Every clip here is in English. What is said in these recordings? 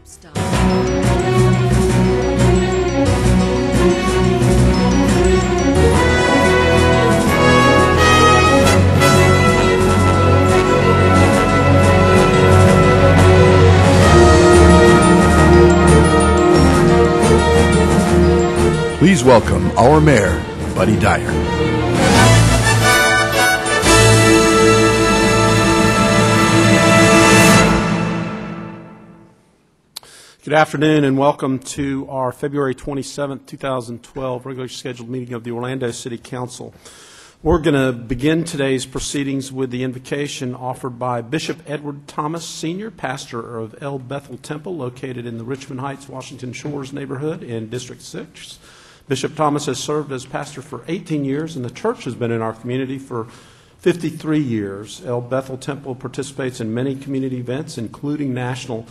pop star. Please welcome our mayor, Buddy Dyer. Good afternoon and welcome to our February 27th, 2012 regularly scheduled meeting of the Orlando City Council. We're going to begin today's proceedings with the invocation offered by Bishop Edward Thomas, Sr., pastor of El Bethel Temple, located in the Richmond Heights, Washington Shores neighborhood in District 6. Bishop Thomas has served as pastor for 18 years, and the church has been in our community for 53 years. El Bethel Temple participates in many community events, including National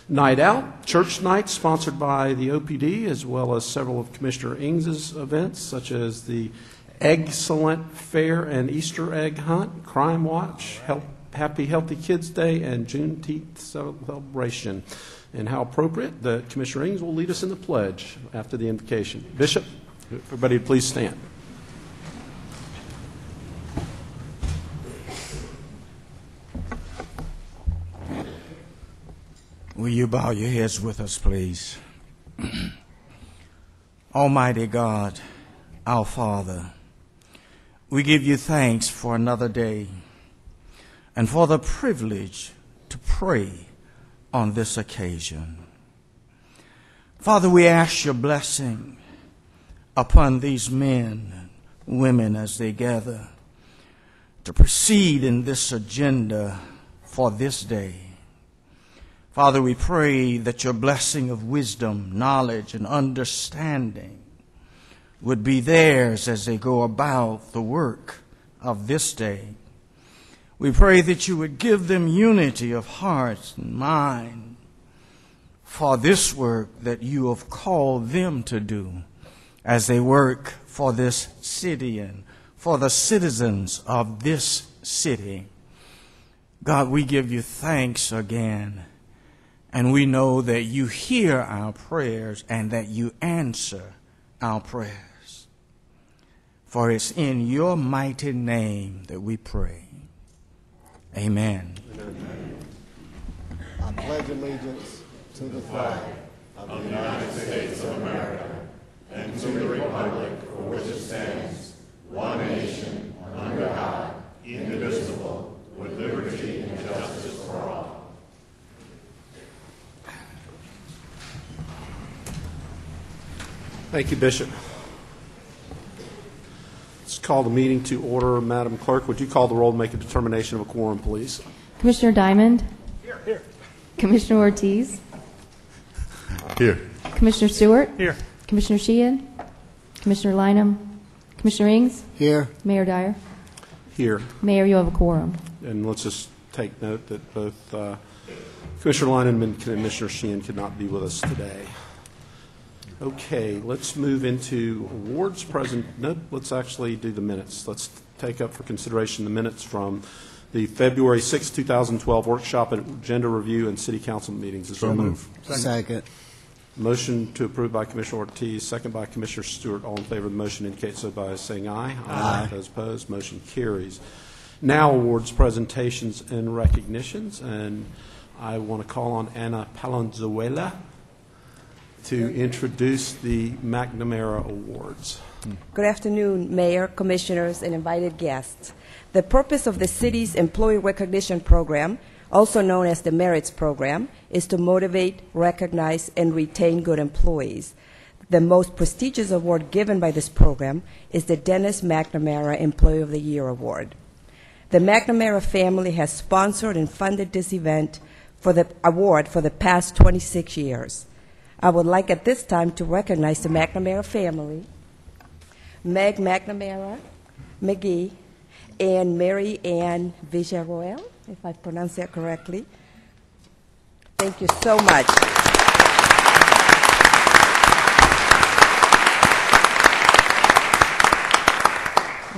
Night Out, church nights sponsored by the OPD, as well as several of Commissioner Ings's events, such as the Excellent Fair and Easter Egg Hunt, Crime Watch, Happy Healthy Kids Day, and Juneteenth celebration. And how appropriate that Commissioner Ings will lead us in the pledge after the invocation. Bishop, everybody please stand. Will you bow your heads with us, please? Almighty God, our Father, we give you thanks for another day and for the privilege to pray on this occasion. Father, we ask your blessing upon these men and women as they gather to proceed in this agenda for this day. Father, we pray that your blessing of wisdom, knowledge, and understanding would be theirs as they go about the work of this day. We pray that you would give them unity of heart and mind for this work that you have called them to do as they work for this city and for the citizens of this city. God, we give you thanks again. And we know that you hear our prayers and that you answer our prayers. For it's in your mighty name that we pray. Amen. Amen. I pledge allegiance to the flag of the United States of America and to the republic for which it stands, one nation, under God, indivisible, with liberty and justice for all. Thank you, Bishop. Let's call the meeting to order. Madam Clerk, would you call the roll and make a determination of a quorum, please? Commissioner Diamond? Here. Commissioner Ortiz? Here. Commissioner Stewart? Here. Commissioner Sheehan? Commissioner Lynham? Commissioner Ings? Here. Mayor Dyer? Here. Mayor, you have a quorum. And let's just take note that both Commissioner Lynham and Commissioner Sheehan could not be with us today. Okay, let's move into awards present. No, let's actually do the minutes. Let's take up for consideration the minutes from the February 6, 2012 workshop and agenda review and city council meetings. Is there a move? Second. Motion to approve by Commissioner Ortiz, second by Commissioner Stewart. All in favor of the motion indicate so by saying aye. Aye. Those opposed, motion carries. Now awards presentations and recognitions, and I want to call on Anna Palenzuela to introduce the McNamara Awards. Good afternoon, Mayor, Commissioners, and invited guests. The purpose of the city's Employee Recognition Program, also known as the Merits Program, is to motivate, recognize, and retain good employees. The most prestigious award given by this program is the Dennis McNamara Employee of the Year Award. The McNamara family has sponsored and funded this event for the award for the past 26 years. I would like at this time to recognize the McNamara family, Meg McNamara, McGee, and Mary Ann Villarroel, if I pronounce that correctly. Thank you so much.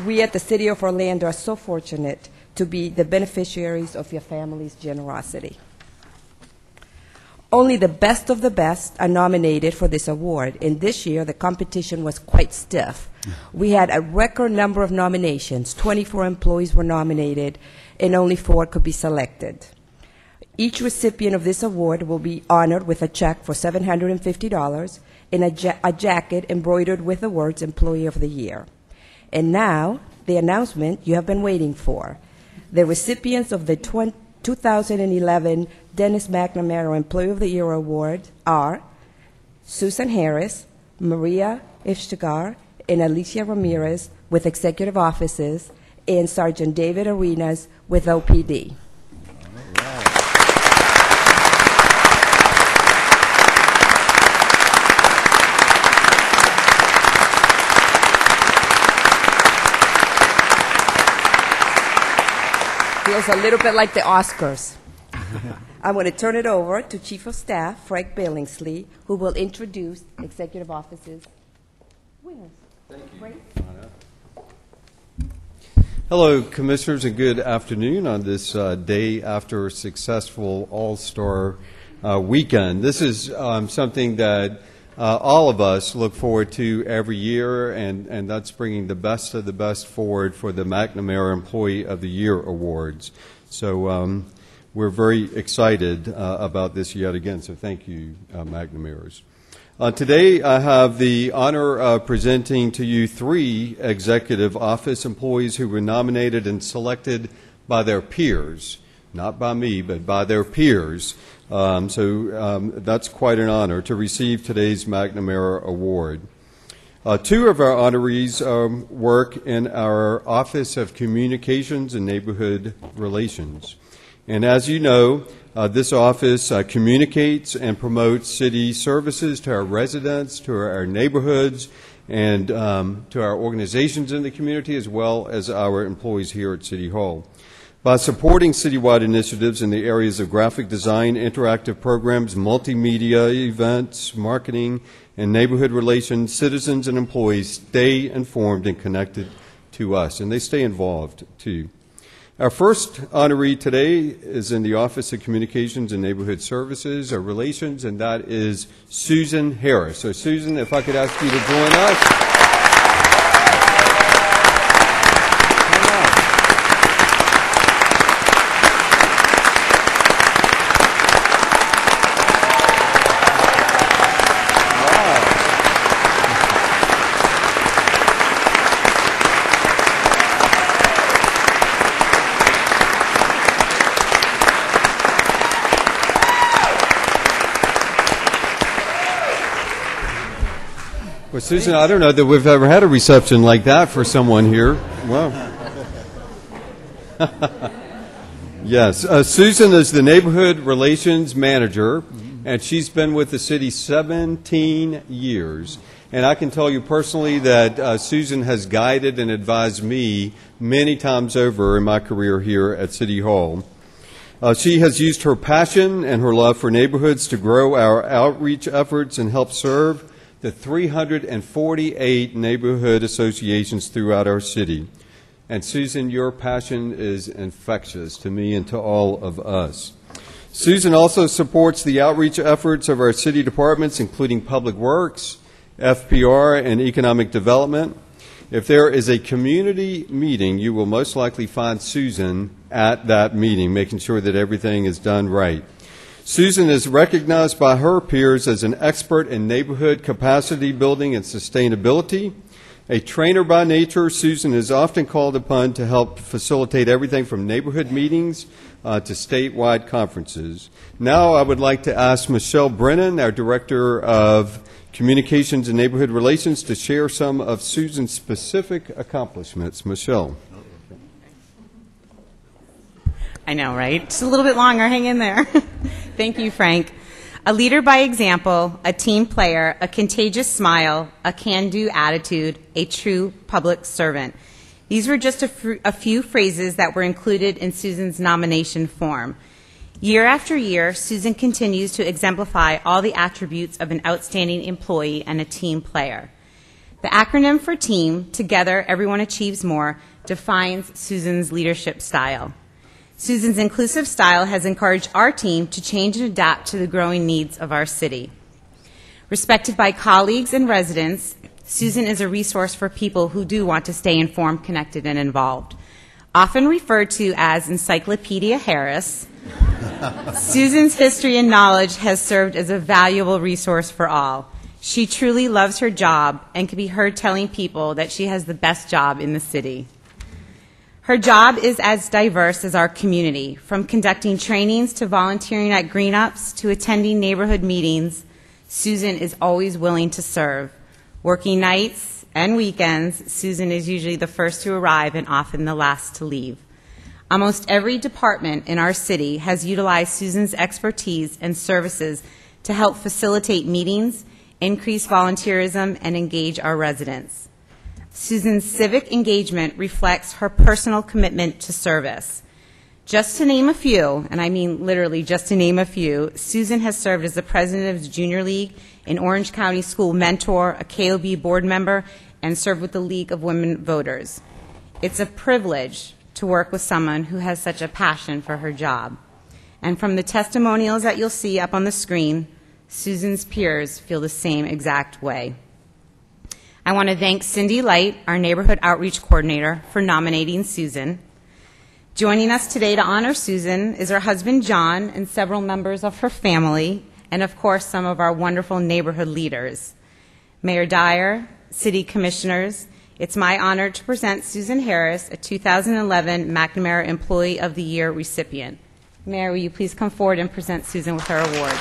We at the City of Orlando are so fortunate to be the beneficiaries of your family's generosity. Only the best of the best are nominated for this award, and this year the competition was quite stiff. We had a record number of nominations. 24 employees were nominated, and only 4 could be selected. Each recipient of this award will be honored with a check for $750 and a jacket embroidered with the words Employee of the Year. And now, the announcement you have been waiting for. The recipients of the 2011 Dennis McNamara Employee of the Year Award are Susan Harris, Maria Iftigar, and Alicia Ramirez with Executive Offices, and Sergeant David Arenas with OPD. Feels a little bit like the Oscars. I'm going to turn it over to Chief of Staff Frank Billingsley, who will introduce Executive Office's winners. Thank you. Hello, Commissioners, and good afternoon on this day after a successful All-Star weekend. This is something that all of us look forward to every year, and that's bringing the best of the best forward for the McNamara Employee of the Year Awards. So we're very excited about this yet again, so thank you, McNamara's. Today I have the honor of presenting to you 3 executive office employees who were nominated and selected by their peers, not by me, but by their peers. So that's quite an honor to receive today's McNamara Award. 2 of our honorees work in our Office of Communications and Neighborhood Relations. And as you know, this office communicates and promotes city services to our residents, to our neighborhoods, and to our organizations in the community, as well as our employees here at City Hall. By supporting citywide initiatives in the areas of graphic design, interactive programs, multimedia events, marketing, and neighborhood relations, citizens and employees stay informed and connected to us, and they stay involved, too. Our first honoree today is in the Office of Communications and Neighborhood Services or Relations, and that is Susan Harris. So, Susan, if I could ask you to join us. Well, Susan, I don't know that we've ever had a reception like that for someone here. Wow. Yes. Susan is the Neighborhood Relations Manager, and she's been with the city 17 years. And I can tell you personally that Susan has guided and advised me many times over in my career here at City Hall. She has used her passion and her love for neighborhoods to grow our outreach efforts and help serve the 348 neighborhood associations throughout our city. And Susan, your passion is infectious to me and to all of us. Susan also supports the outreach efforts of our city departments, including Public Works, FPR, and Economic Development. If there is a community meeting, you will most likely find Susan at that meeting, making sure that everything is done right. Susan is recognized by her peers as an expert in neighborhood capacity building and sustainability. A trainer by nature, Susan is often called upon to help facilitate everything from neighborhood meetings to statewide conferences. Now I would like to ask Michelle Brennan, our Director of Communications and Neighborhood Relations, to share some of Susan's specific accomplishments. Michelle. I know, right? Just a little bit longer. Hang in there. Thank you, Frank. A leader by example, a team player, a contagious smile, a can-do attitude, a true public servant. These were just a few phrases that were included in Susan's nomination form. Year after year, Susan continues to exemplify all the attributes of an outstanding employee and a team player. The acronym for TEAM, Together Everyone Achieves More, defines Susan's leadership style. Susan's inclusive style has encouraged our team to change and adapt to the growing needs of our city. Respected by colleagues and residents, Susan is a resource for people who do want to stay informed, connected, and involved. Often referred to as Encyclopedia Harris, Susan's history and knowledge has served as a valuable resource for all. She truly loves her job and can be heard telling people that she has the best job in the city. Her job is as diverse as our community, from conducting trainings to volunteering at green-ups to attending neighborhood meetings. Susan is always willing to serve. Working nights and weekends, Susan is usually the first to arrive and often the last to leave. Almost every department in our city has utilized Susan's expertise and services to help facilitate meetings, increase volunteerism, and engage our residents. Susan's civic engagement reflects her personal commitment to service. Just to name a few, and I mean literally just to name a few, Susan has served as the president of the Junior League, an Orange County School mentor, a KOB board member, and served with the League of Women Voters. It's a privilege to work with someone who has such a passion for her job. And from the testimonials that you'll see up on the screen, Susan's peers feel the same exact way. I want to thank Cindy Light, our neighborhood outreach coordinator, for nominating Susan. Joining us today to honor Susan is her husband, John, and several members of her family, and of course, some of our wonderful neighborhood leaders. Mayor Dyer, city commissioners, it's my honor to present Susan Harris, a 2011 McNamara Employee of the Year recipient. Mayor, will you please come forward and present Susan with her award?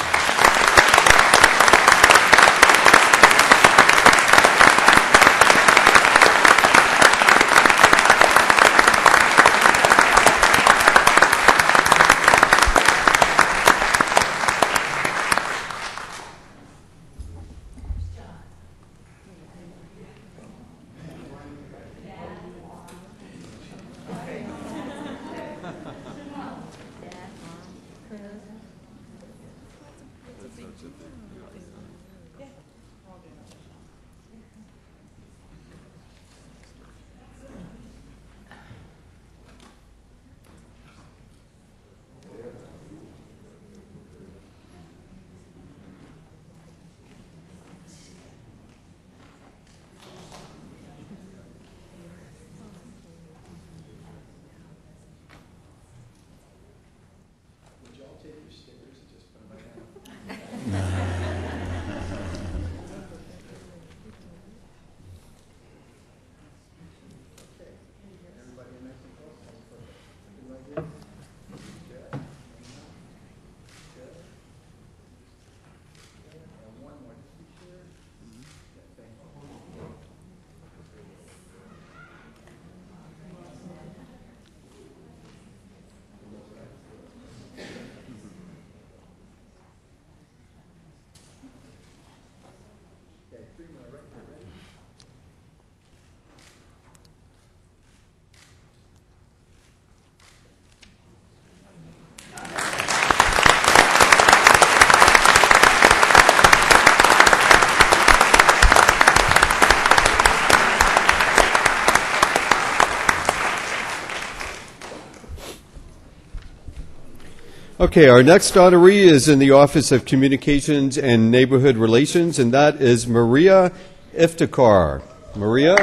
Okay, our next honoree is in the Office of Communications and Neighborhood Relations, and that is Maria Iftikhar. Maria?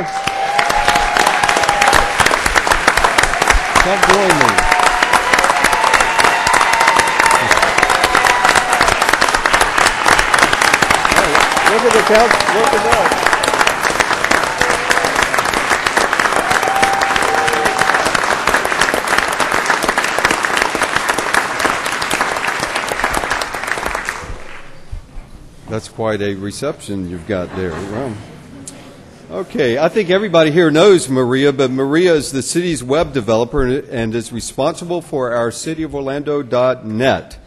Come join me. Look at the couch. Look at that. That's quite a reception you've got there. Well, okay, I think everybody here knows Maria, but Maria is the city's web developer and is responsible for our cityoforlando.net,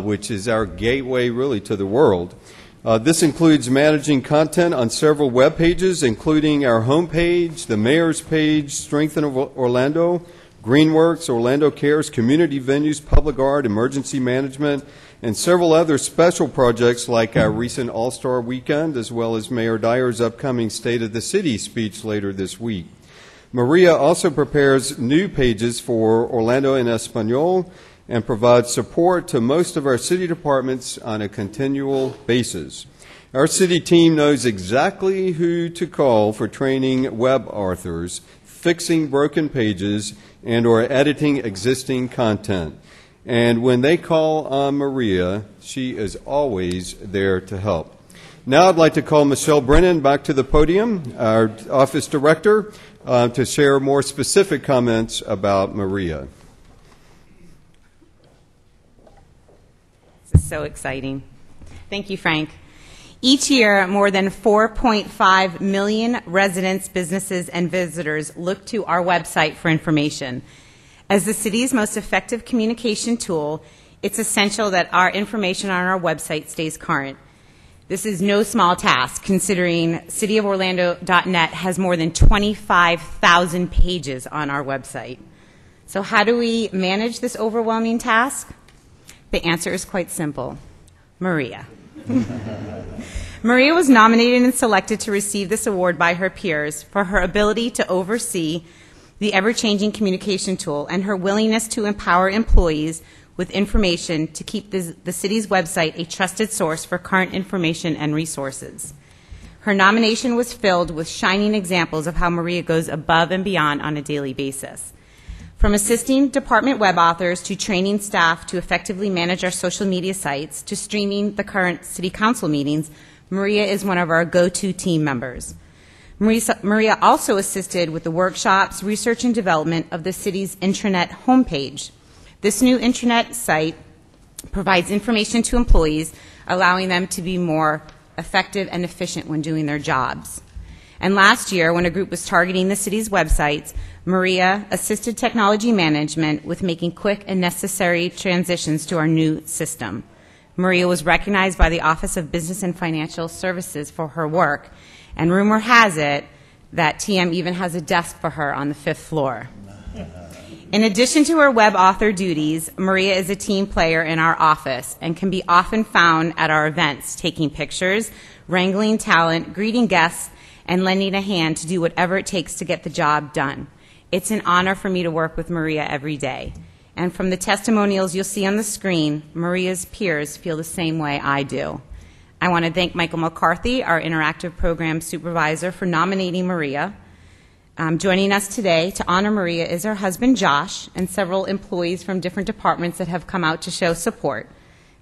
which is our gateway really to the world. This includes managing content on several web pages, including our homepage, the mayor's page, Strengthen Orlando, Greenworks, Orlando Cares, community venues, public art, emergency management, and several other special projects like our recent All-Star Weekend, as well as Mayor Dyer's upcoming State of the City speech later this week. Maria also prepares new pages for Orlando en Español and provides support to most of our city departments on a continual basis. Our city team knows exactly who to call for training web authors, fixing broken pages, and or editing existing content. And when they call on Maria, she is always there to help. Now I'd like to call Michelle Brennan back to the podium, our office director, to share more specific comments about Maria. This is so exciting. Thank you, Frank. Each year, more than 4.5 million residents, businesses, and visitors look to our website for information. As the city's most effective communication tool, it's essential that our information on our website stays current. This is no small task, considering cityoforlando.net has more than 25,000 pages on our website. So how do we manage this overwhelming task? The answer is quite simple. Maria. Maria was nominated and selected to receive this award by her peers for her ability to oversee the ever-changing communication tool and her willingness to empower employees with information to keep the city's website a trusted source for current information and resources. Her nomination was filled with shining examples of how Maria goes above and beyond on a daily basis. From assisting department web authors to training staff to effectively manage our social media sites to streaming the current city council meetings, Maria is one of our go-to team members. Maria also assisted with the workshops, research, and development of the city's intranet homepage. This new intranet site provides information to employees, allowing them to be more effective and efficient when doing their jobs. And last year, when a group was targeting the city's websites, Maria assisted technology management with making quick and necessary transitions to our new system. Maria was recognized by the Office of Business and Financial Services for her work, and rumor has it that TM even has a desk for her on the 5th floor. In addition to her web author duties, Maria is a team player in our office and can be often found at our events, taking pictures, wrangling talent, greeting guests, and lending a hand to do whatever it takes to get the job done. It's an honor for me to work with Maria every day. And from the testimonials you'll see on the screen, Maria's peers feel the same way I do. I want to thank Michael McCarthy, our interactive program supervisor, for nominating Maria. Joining us today to honor Maria is her husband, Josh, and several employees from different departments that have come out to show support.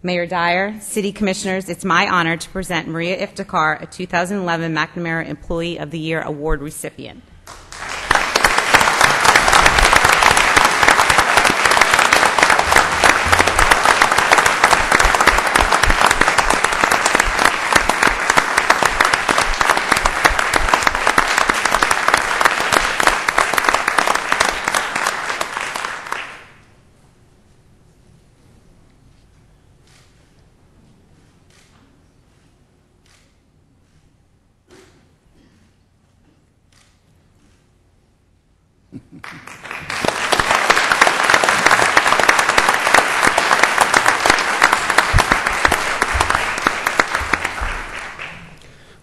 Mayor Dyer, City Commissioners, it's my honor to present Maria Iftikhar, a 2011 McNamara Employee of the Year Award recipient.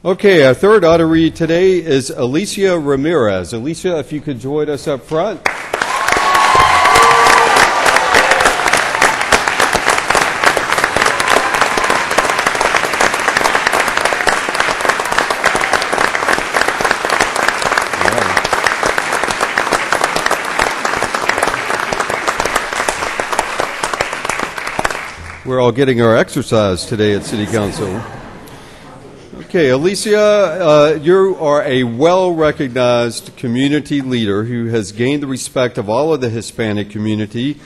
Okay, our third honoree today is Alicia Ramirez. Alicia, if you could join us up front. We're all getting our exercise today at City Council. Okay, Alicia, you are a well-recognized community leader who has gained the respect of all of the Hispanic community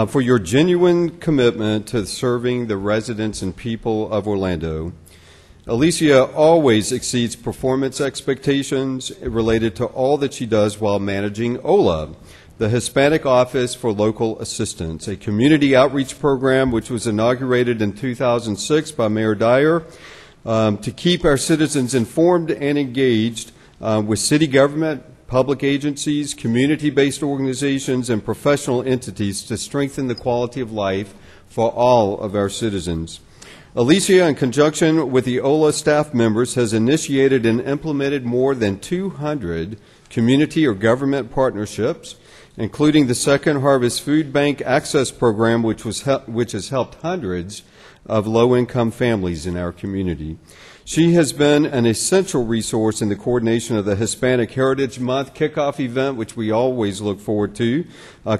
for your genuine commitment to serving the residents and people of Orlando. Alicia always exceeds performance expectations related to all that she does while managing OLA, the Hispanic Office for Local Assistance, a community outreach program which was inaugurated in 2006 by Mayor Dyer to keep our citizens informed and engaged with city government, public agencies, community-based organizations, and professional entities to strengthen the quality of life for all of our citizens. Alicia, in conjunction with the OLA staff members, has initiated and implemented more than 200 community or government partnerships, including the Second Harvest Food Bank Access Program, which has helped hundreds of low-income families in our community. She has been an essential resource in the coordination of the Hispanic Heritage Month kickoff event, which we always look forward to,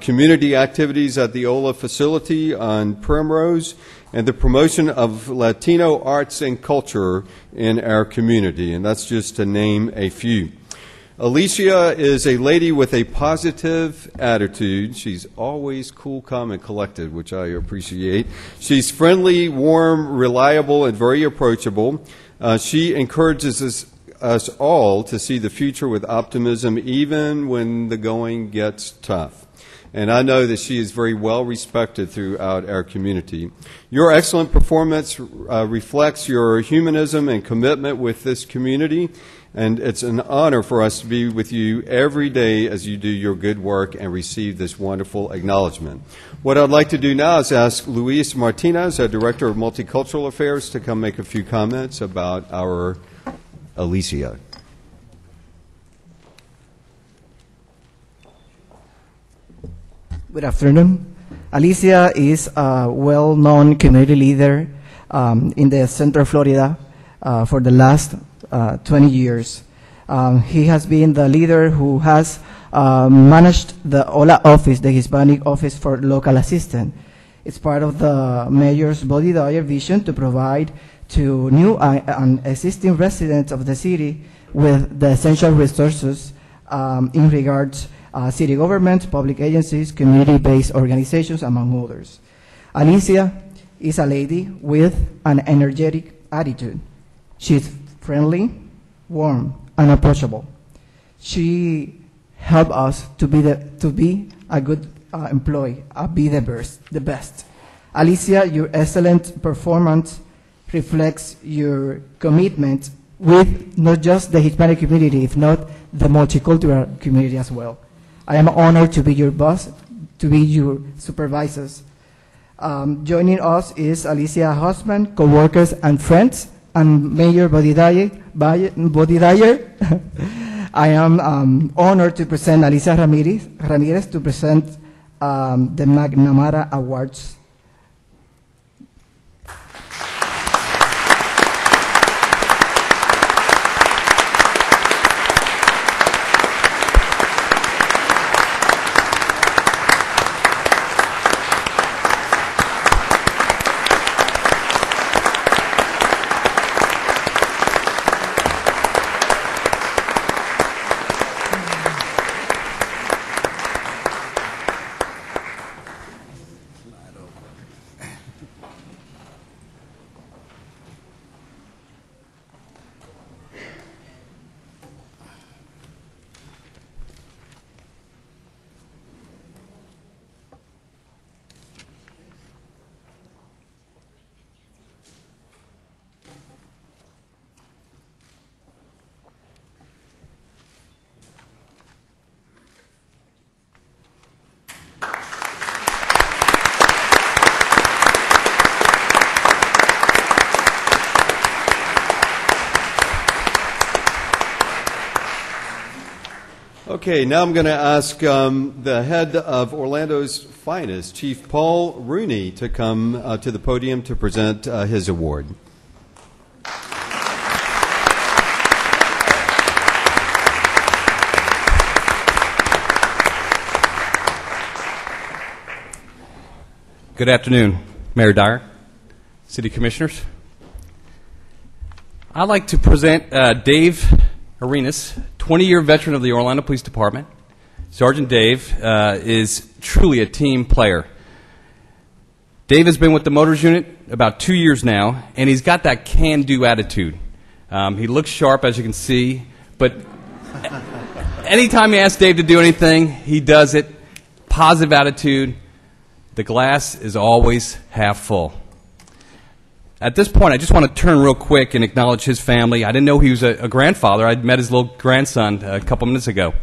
community activities at the OLA facility on Primrose, and the promotion of Latino arts and culture in our community. And that's just to name a few. Alicia is a lady with a positive attitude. She's always cool, calm, and collected, which I appreciate. She's friendly, warm, reliable, and very approachable. She encourages us all to see the future with optimism, even when the going gets tough. And I know that she is very well respected throughout our community. Your excellent performance reflects your humanism and commitment with this community, and it's an honor for us to be with you every day as you do your good work and receive this wonderful acknowledgement. What I'd like to do now is ask Luis Martinez, our Director of Multicultural Affairs, to come make a few comments about our Alicia. Good afternoon. Alicia is a well-known community leader in the Central Florida for the last 20 years. He has been the leader who has managed the OLA office, the Hispanic Office for Local Assistance. It's part of the Mayor's Body Dyer vision to provide to new and existing residents of the city with the essential resources in regards city government, public agencies, community-based organizations, among others. Alicia is a lady with an energetic attitude. She's friendly, warm, and approachable. She helps us to be a good employee, be the best. Alicia, your excellent performance reflects your commitment with not just the Hispanic community, if not the multicultural community as well. I am honored to be your boss, to be your supervisors. Joining us is Alicia's husband, co-workers, and friends, and Mayor Body Dyer. I am honored to present Alicia Ramirez to present the McNamara Awards. Okay, now I'm going to ask the head of Orlando's Finest, Chief Paul Rooney, to come to the podium to present his award. Good afternoon, Mayor Dyer, City Commissioners. I'd like to present Dave Arenas, 20-year veteran of the Orlando Police Department. Sergeant Dave is truly a team player. Dave has been with the Motors Unit about 2 years now, and he's got that can-do attitude. He looks sharp, as you can see, but anytime you ask Dave to do anything, he does it. Positive attitude. The glass is always half full. At this point, I just want to turn real quick and acknowledge his family. I didn't know he was a grandfather. I'd met his little grandson a couple minutes ago.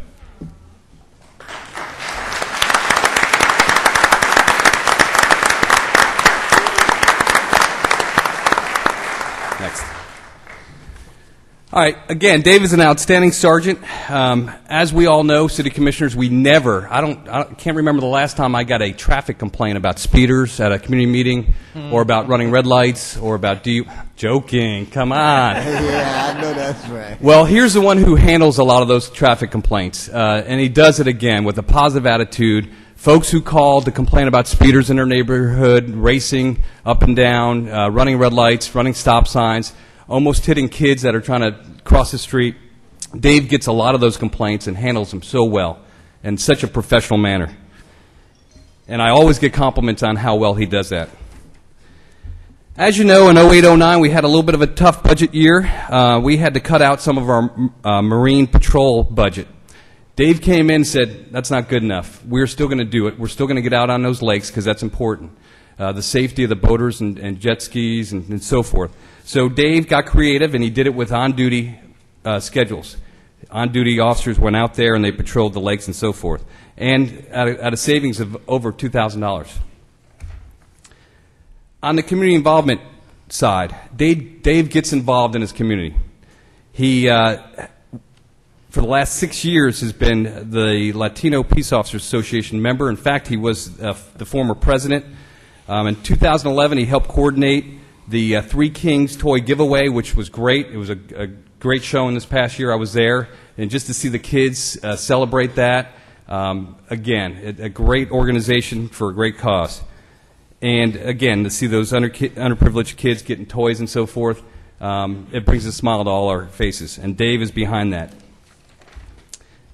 Next. All right, again, Dave is an outstanding sergeant. As we all know, city commissioners, we never, I can't remember the last time I got a traffic complaint about speeders at a community meeting, or about running red lights, or about joking, come on. Yeah, I know that's right. Well, here's the one who handles a lot of those traffic complaints, and he does it again with a positive attitude. Folks who call to complain about speeders in their neighborhood, racing up and down, running red lights, running stop signs, almost hitting kids that are trying to cross the street. Dave gets a lot of those complaints and handles them so well in such a professional manner. And I always get compliments on how well he does that. As you know, in 08-09, we had a little bit of a tough budget year. We had to cut out some of our Marine Patrol budget. Dave came in and said, that's not good enough. We're still going to do it. We're still going to get out on those lakes because that's important. The safety of the boaters and jet skis and so forth. So Dave got creative, and he did it with on-duty schedules. On-duty officers went out there, and they patrolled the lakes and so forth, and at a savings of over $2,000. On the community involvement side, Dave gets involved in his community. He, for the last 6 years, has been the Latino Peace Officers Association member. In fact, he was the former president. In 2011, he helped coordinate the Three Kings toy giveaway, which was great. It was a great showing this past year. I was there, and just to see the kids celebrate that, again, a great organization for a great cause. And again, to see those underprivileged kids getting toys and so forth, it brings a smile to all our faces, and Dave is behind that.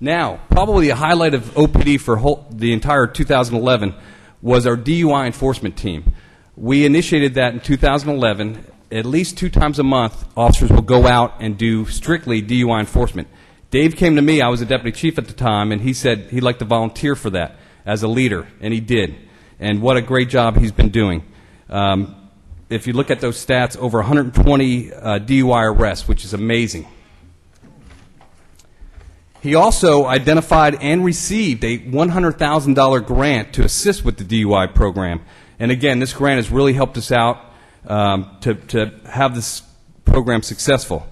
Now, probably a highlight of OPD for the entire 2011 was our DUI enforcement team. We initiated that in 2011. At least 2 times a month, officers will go out and do strictly DUI enforcement. Dave came to me, I was a deputy chief at the time, and he said he'd like to volunteer for that as a leader, and he did. And what a great job he's been doing. If you look at those stats, over 120 DUI arrests, which is amazing. He also identified and received a $100,000 grant to assist with the DUI program. And again, this grant has really helped us out to have this program successful.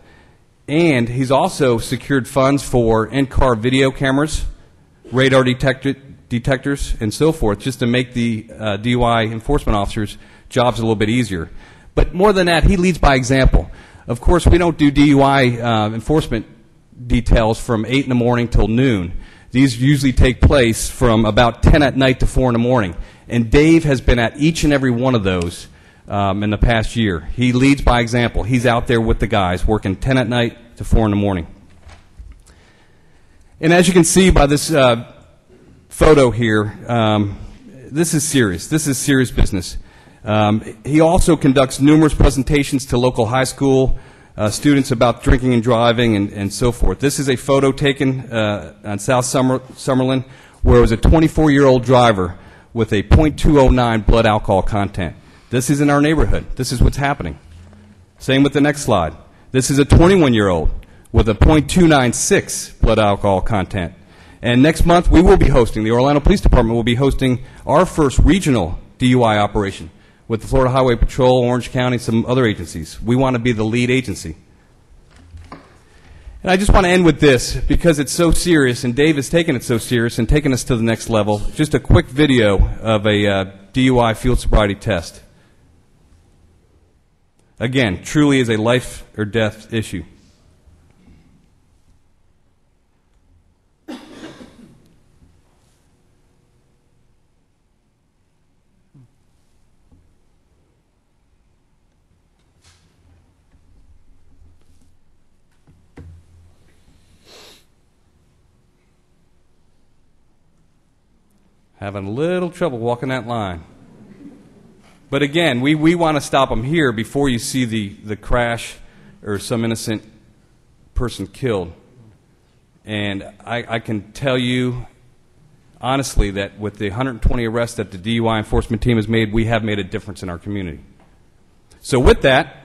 And he's also secured funds for in-car video cameras, radar detectors, and so forth, just to make the DUI enforcement officers' jobs a little bit easier. But more than that, he leads by example. Of course, we don't do DUI enforcement details from 8 in the morning till noon. These usually take place from about 10 at night to 4 in the morning. And Dave has been at each and every one of those in the past year. He leads by example. He's out there with the guys working 10 at night to 4 in the morning. And as you can see by this photo here, this is serious. This is serious business. He also conducts numerous presentations to local high school students about drinking and driving and so forth. This is a photo taken on South Summerlin where it was a 24-year-old driver with a .209 blood alcohol content. This is in our neighborhood. This is what's happening. Same with the next slide. This is a 21-year-old with a .296 blood alcohol content. And next month we will be hosting, the Orlando Police Department will be hosting our first regional DUI operation with the Florida Highway Patrol, Orange County, some other agencies. We want to be the lead agency. And I just want to end with this because it's so serious, and Dave has taken it so serious and taken us to the next level. Just a quick video of a DUI field sobriety test. Again, truly is a life or death issue. Having a little trouble walking that line. But again, we want to stop them here before you see the crash or some innocent person killed. And I can tell you honestly that with the 120 arrests that the DUI enforcement team has made, we have made a difference in our community. So with that,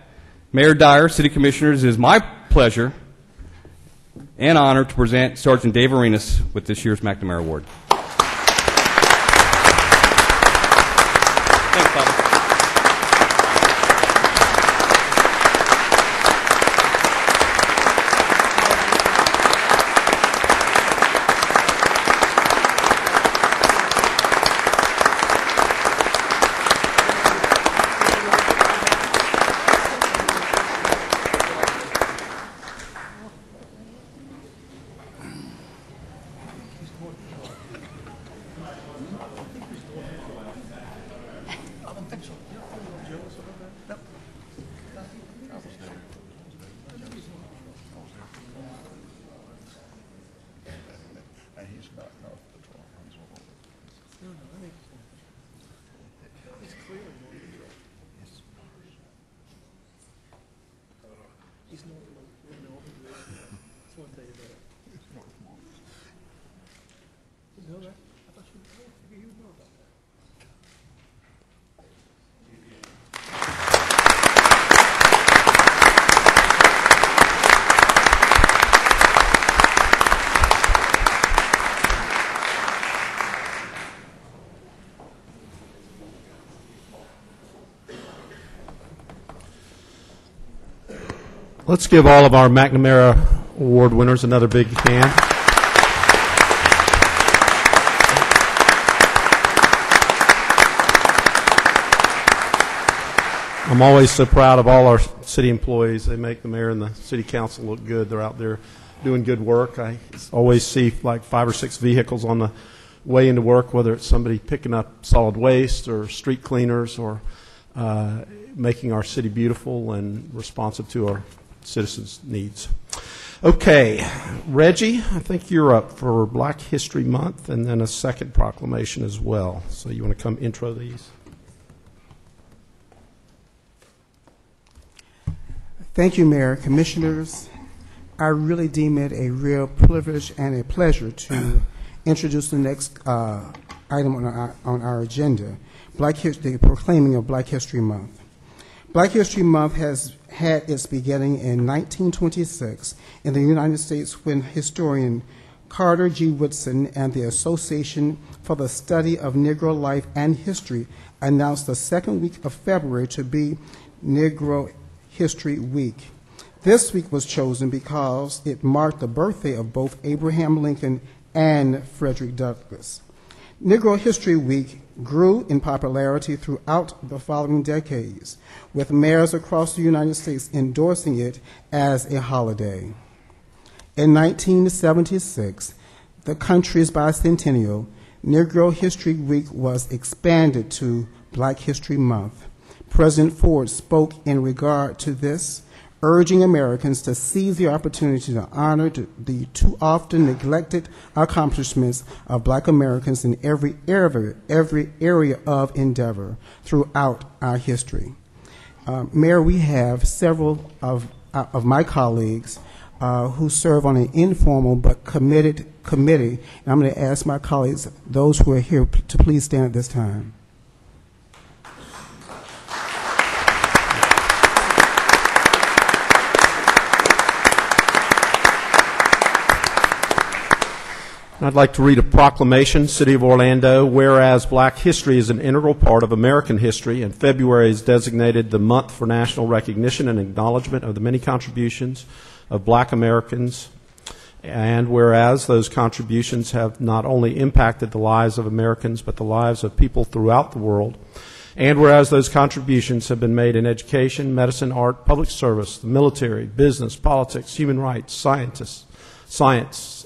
Mayor Dyer, City Commissioners, it is my pleasure and honor to present Sergeant Dave Arenas with this year's McNamara Award. Thanks, Papa. Let's give all of our McNamara Award winners another big hand. I'm always so proud of all our city employees. They make the mayor and the city council look good. They're out there doing good work. I always see like 5 or 6 vehicles on the way into work, whether it's somebody picking up solid waste or street cleaners or making our city beautiful and responsive to our citizens' needs. Okay, Reggie, I think you're up for Black History Month and then a second proclamation as well. So you want to come intro these? Thank you, Mayor, Commissioners. I really deem it a real privilege and a pleasure to introduce the next item on our agenda, the proclaiming of Black History Month. Black History Month has had its beginning in 1926 in the United States when historian Carter G. Woodson and the Association for the Study of Negro Life and History announced the second week of February to be Negro History Week. This week was chosen because it marked the birthday of both Abraham Lincoln and Frederick Douglass. Negro History Week grew in popularity throughout the following decades, with mayors across the United States endorsing it as a holiday. In 1976, the country's bicentennial, Negro History Week was expanded to Black History Month. President Ford spoke in regard to this, urging Americans to seize the opportunity to honor the too often neglected accomplishments of Black Americans in every area of endeavor throughout our history. Mayor, we have several of my colleagues who serve on an informal but committed committee, and I'm going to ask my colleagues, those who are here, to please stand at this time. I'd like to read a proclamation, City of Orlando, whereas Black history is an integral part of American history, and February is designated the month for national recognition and acknowledgement of the many contributions of Black Americans, and whereas those contributions have not only impacted the lives of Americans, but the lives of people throughout the world, and whereas those contributions have been made in education, medicine, art, public service, the military, business, politics, human rights, science,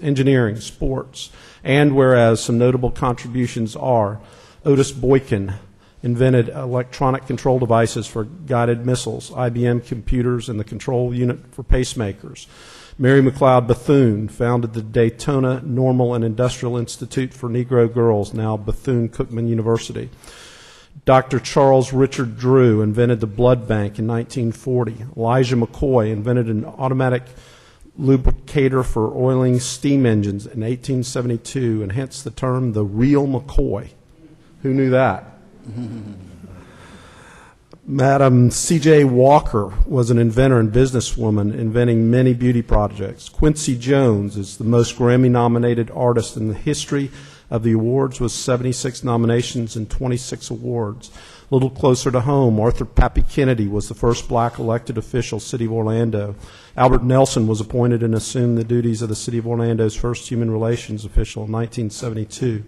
engineering, sports, and whereas some notable contributions are Otis Boykin invented electronic control devices for guided missiles, IBM computers, and the control unit for pacemakers. Mary McLeod Bethune founded the Daytona Normal and Industrial Institute for Negro Girls, now Bethune-Cookman University. Dr. Charles Richard Drew invented the blood bank in 1940. Elijah McCoy invented an automatic lubricator for oiling steam engines in 1872, and hence the term the real McCoy. Who knew that? Madam C.J. Walker was an inventor and businesswoman inventing many beauty projects. Quincy Jones is the most Grammy-nominated artist in the history of the awards with 76 nominations and 26 awards. A little closer to home, Arthur Pappy Kennedy was the first Black elected official, City of Orlando. Albert Nelson was appointed and assumed the duties of the City of Orlando's first human relations official in 1972.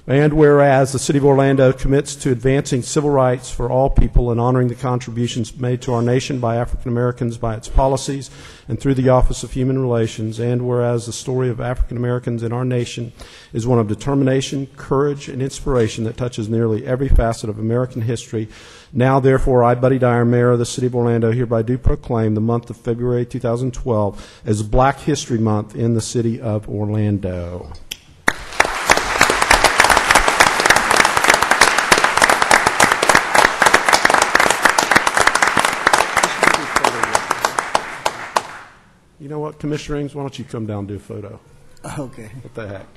And whereas the City of Orlando commits to advancing civil rights for all people and honoring the contributions made to our nation by African Americans by its policies and through the Office of Human Relations, and whereas the story of African Americans in our nation is one of determination, courage, and inspiration that touches nearly every facet of American history, now therefore I, Buddy Dyer, Mayor of the City of Orlando, hereby do proclaim the month of February 2012 as Black History Month in the City of Orlando. You know what, Commissioner Ings, why don't you come down and do a photo? Okay. What the heck?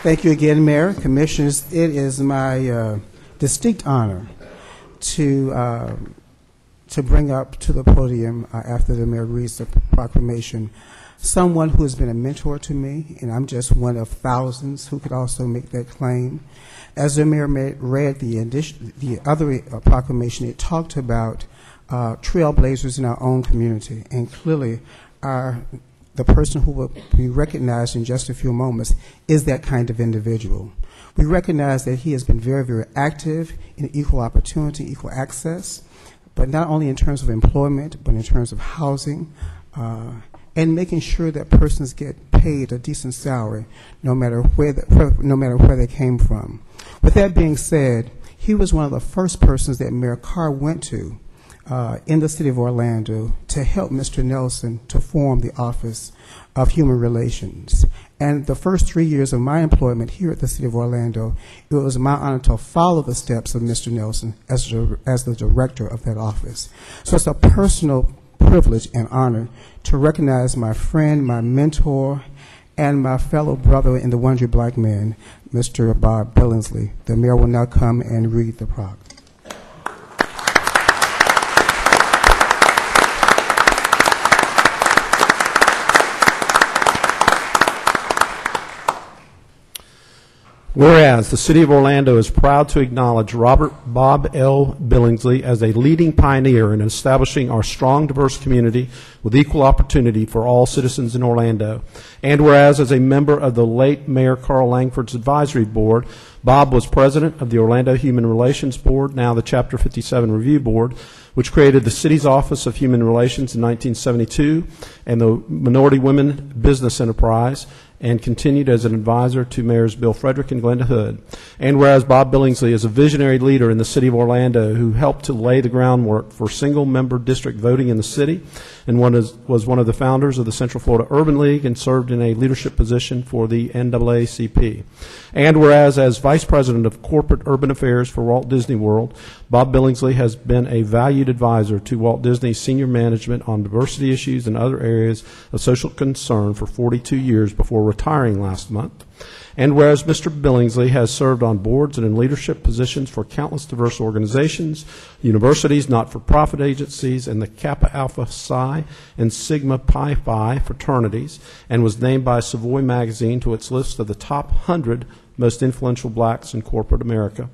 Thank you again, Mayor, Commissioners. It is my distinct honor to bring up to the podium after the Mayor reads the proclamation someone who has been a mentor to me, and I'm just one of thousands who could also make that claim. As the Mayor read the other proclamation, it talked about trailblazers in our own community, and clearly the person who will be recognized in just a few moments is that kind of individual. We recognize that he has been very, very active in equal opportunity, equal access, but not only in terms of employment, but in terms of housing, and making sure that persons get paid a decent salary no matter where they came from. With that being said, he was one of the first persons that Mayor Carr went to in the City of Orlando to help Mr. Nelson to form the Office of Human Relations. And the first 3 years of my employment here at the City of Orlando, it was my honor to follow the steps of Mr. Nelson as the director of that office. So it's a personal privilege and honor to recognize my friend, my mentor, and my fellow brother in the Wondry Black Man, Mr. Bob Billingsley. The Mayor will now come and read the proclamation. Whereas the City of Orlando is proud to acknowledge Robert Bob L. Billingsley as a leading pioneer in establishing our strong, diverse community with equal opportunity for all citizens in Orlando. And whereas as a member of the late Mayor Carl Langford's advisory board, Bob was president of the Orlando Human Relations Board, now the Chapter 57 Review Board, which created the city's Office of Human Relations in 1972 and the Minority Women Business Enterprise, and continued as an advisor to Mayors Bill Frederick and Glenda Hood. And whereas Bob Billingsley is a visionary leader in the City of Orlando who helped to lay the groundwork for single-member district voting in the city, and was one of the founders of the Central Florida Urban League and served in a leadership position for the NAACP. And whereas as Vice President of Corporate Urban Affairs for Walt Disney World, Bob Billingsley has been a valued advisor to Walt Disney's senior management on diversity issues and other areas of social concern for 42 years before retiring last month. And whereas Mr. Billingsley has served on boards and in leadership positions for countless diverse organizations, universities, not-for-profit agencies, and the Kappa Alpha Psi and Sigma Pi Phi fraternities, and was named by Savoy magazine to its list of the top 100 most influential blacks in corporate America.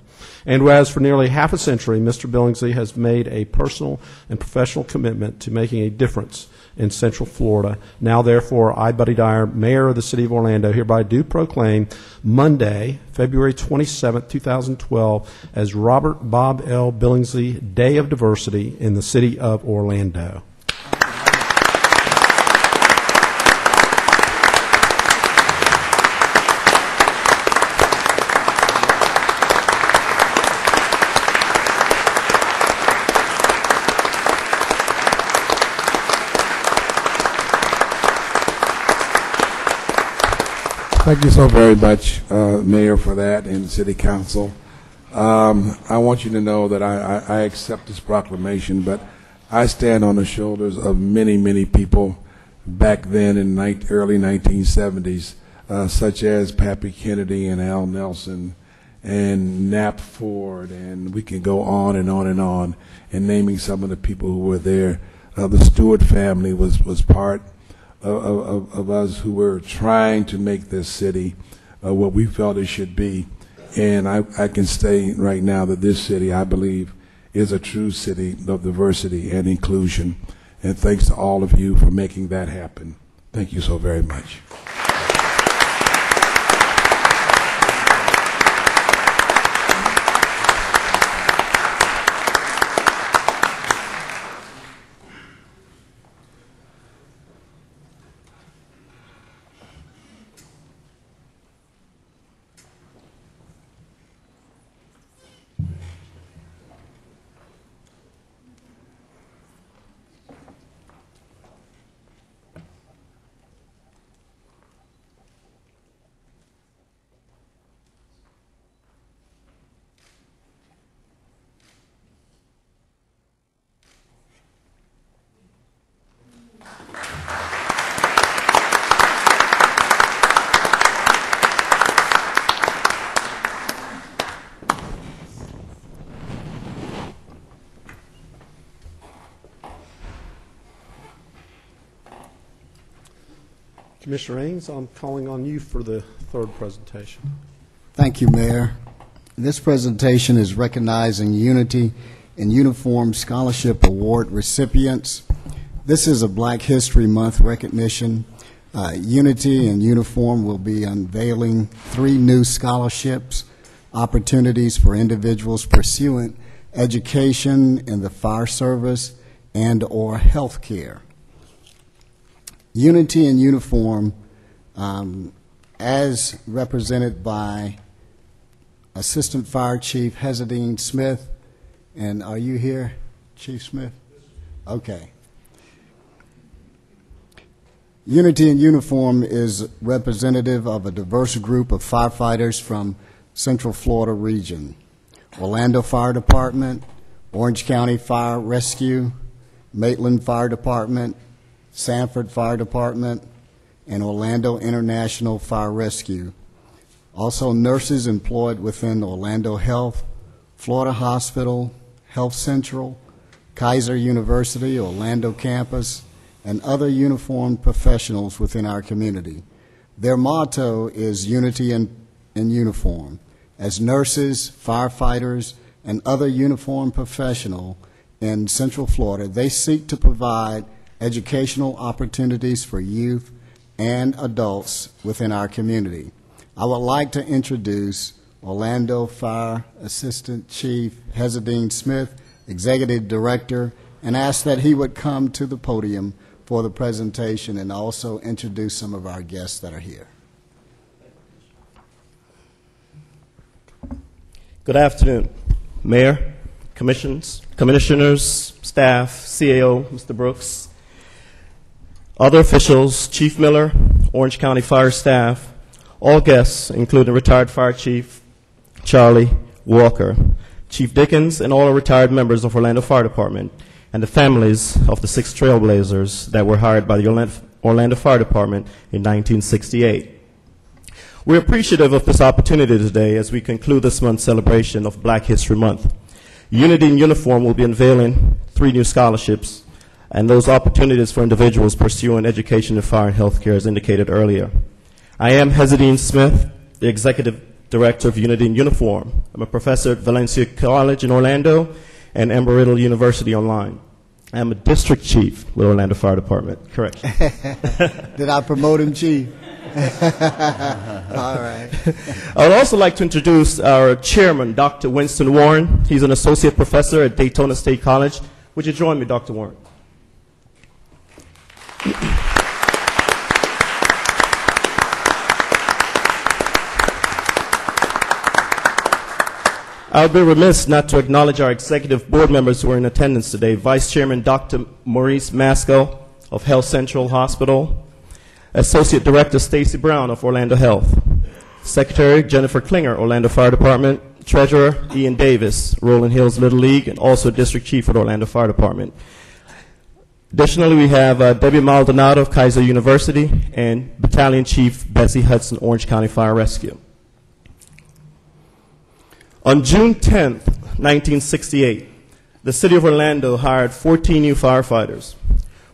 And whereas for nearly half a century, Mr. Billingsley has made a personal and professional commitment to making a difference in Central Florida. Now, therefore, I, Buddy Dyer, Mayor of the City of Orlando, hereby do proclaim Monday, February 27, 2012, as Robert Bob L. Billingsley Day of Diversity in the City of Orlando. Thank you so very much, Mayor, for that, and City Council. I want you to know that I accept this proclamation, but I stand on the shoulders of many, many people back then in early 1970s, such as Pappy Kennedy and Al Nelson and Knapp Ford, and we can go on and on and on, and naming some of the people who were there. The Stewart family was part of us who were trying to make this city what we felt it should be. And I can say right now that this city, I believe, is a true city of diversity and inclusion. And thanks to all of you for making that happen. Thank you so very much. Commissioner Ains, I'm calling on you for the third presentation. Thank you, Mayor. This presentation is recognizing Unity in Uniform Scholarship Award recipients. This is a Black History Month recognition. Unity in Uniform will be unveiling 3 new scholarships, opportunities for individuals pursuing education in the fire service and or health care. Unity in Uniform, as represented by Assistant Fire Chief Hezadine Smith. And are you here, Chief Smith? Okay. Unity in Uniform is representative of a diverse group of firefighters from Central Florida region. Orlando Fire Department, Orange County Fire Rescue, Maitland Fire Department, Sanford Fire Department, and Orlando International Fire Rescue. Also nurses employed within Orlando Health, Florida Hospital, Health Central, Kaiser University, Orlando campus, and other uniformed professionals within our community. Their motto is Unity in Uniform. As nurses, firefighters, and other uniformed professionals in Central Florida, they seek to provide educational opportunities for youth and adults within our community. I would like to introduce Orlando Fire Assistant Chief Hezadine Smith, Executive Director, and ask that he would come to the podium for the presentation and also introduce some of our guests that are here. Good afternoon, Mayor, commissioners, staff, CAO, Mr. Brooks, other officials, Chief Miller, Orange County Fire staff, all guests, including retired Fire Chief Charlie Walker, Chief Dickens, and all retired members of Orlando Fire Department, and the families of the 6 trailblazers that were hired by the Orlando Fire Department in 1968. We're appreciative of this opportunity today as we conclude this month's celebration of Black History Month. Unity in Uniform will be unveiling 3 new scholarships and those opportunities for individuals pursuing education in fire and healthcare as indicated earlier. I am Hezadine Smith, the Executive Director of Unity in Uniform. I'm a professor at Valencia College in Orlando and Embry-Riddle University online. I am a district chief with Orlando Fire Department. Correct. Did I promote him, Chief? All right. I would also like to introduce our chairman, Dr. Winston Warren. He's an associate professor at Daytona State College. Would you join me, Dr. Warren? I would be remiss not to acknowledge our executive board members who are in attendance today. Vice Chairman Dr. Maurice Masco of Health Central Hospital, Associate Director Stacy Brown of Orlando Health, Secretary Jennifer Klinger, Orlando Fire Department, Treasurer Ian Davis, Rolling Hills Little League, and also District Chief at Orlando Fire Department. Additionally, we have Debbie Maldonado of Kaiser University and Battalion Chief Betsy Hudson, Orange County Fire Rescue. On June 10th, 1968, the City of Orlando hired 14 new firefighters.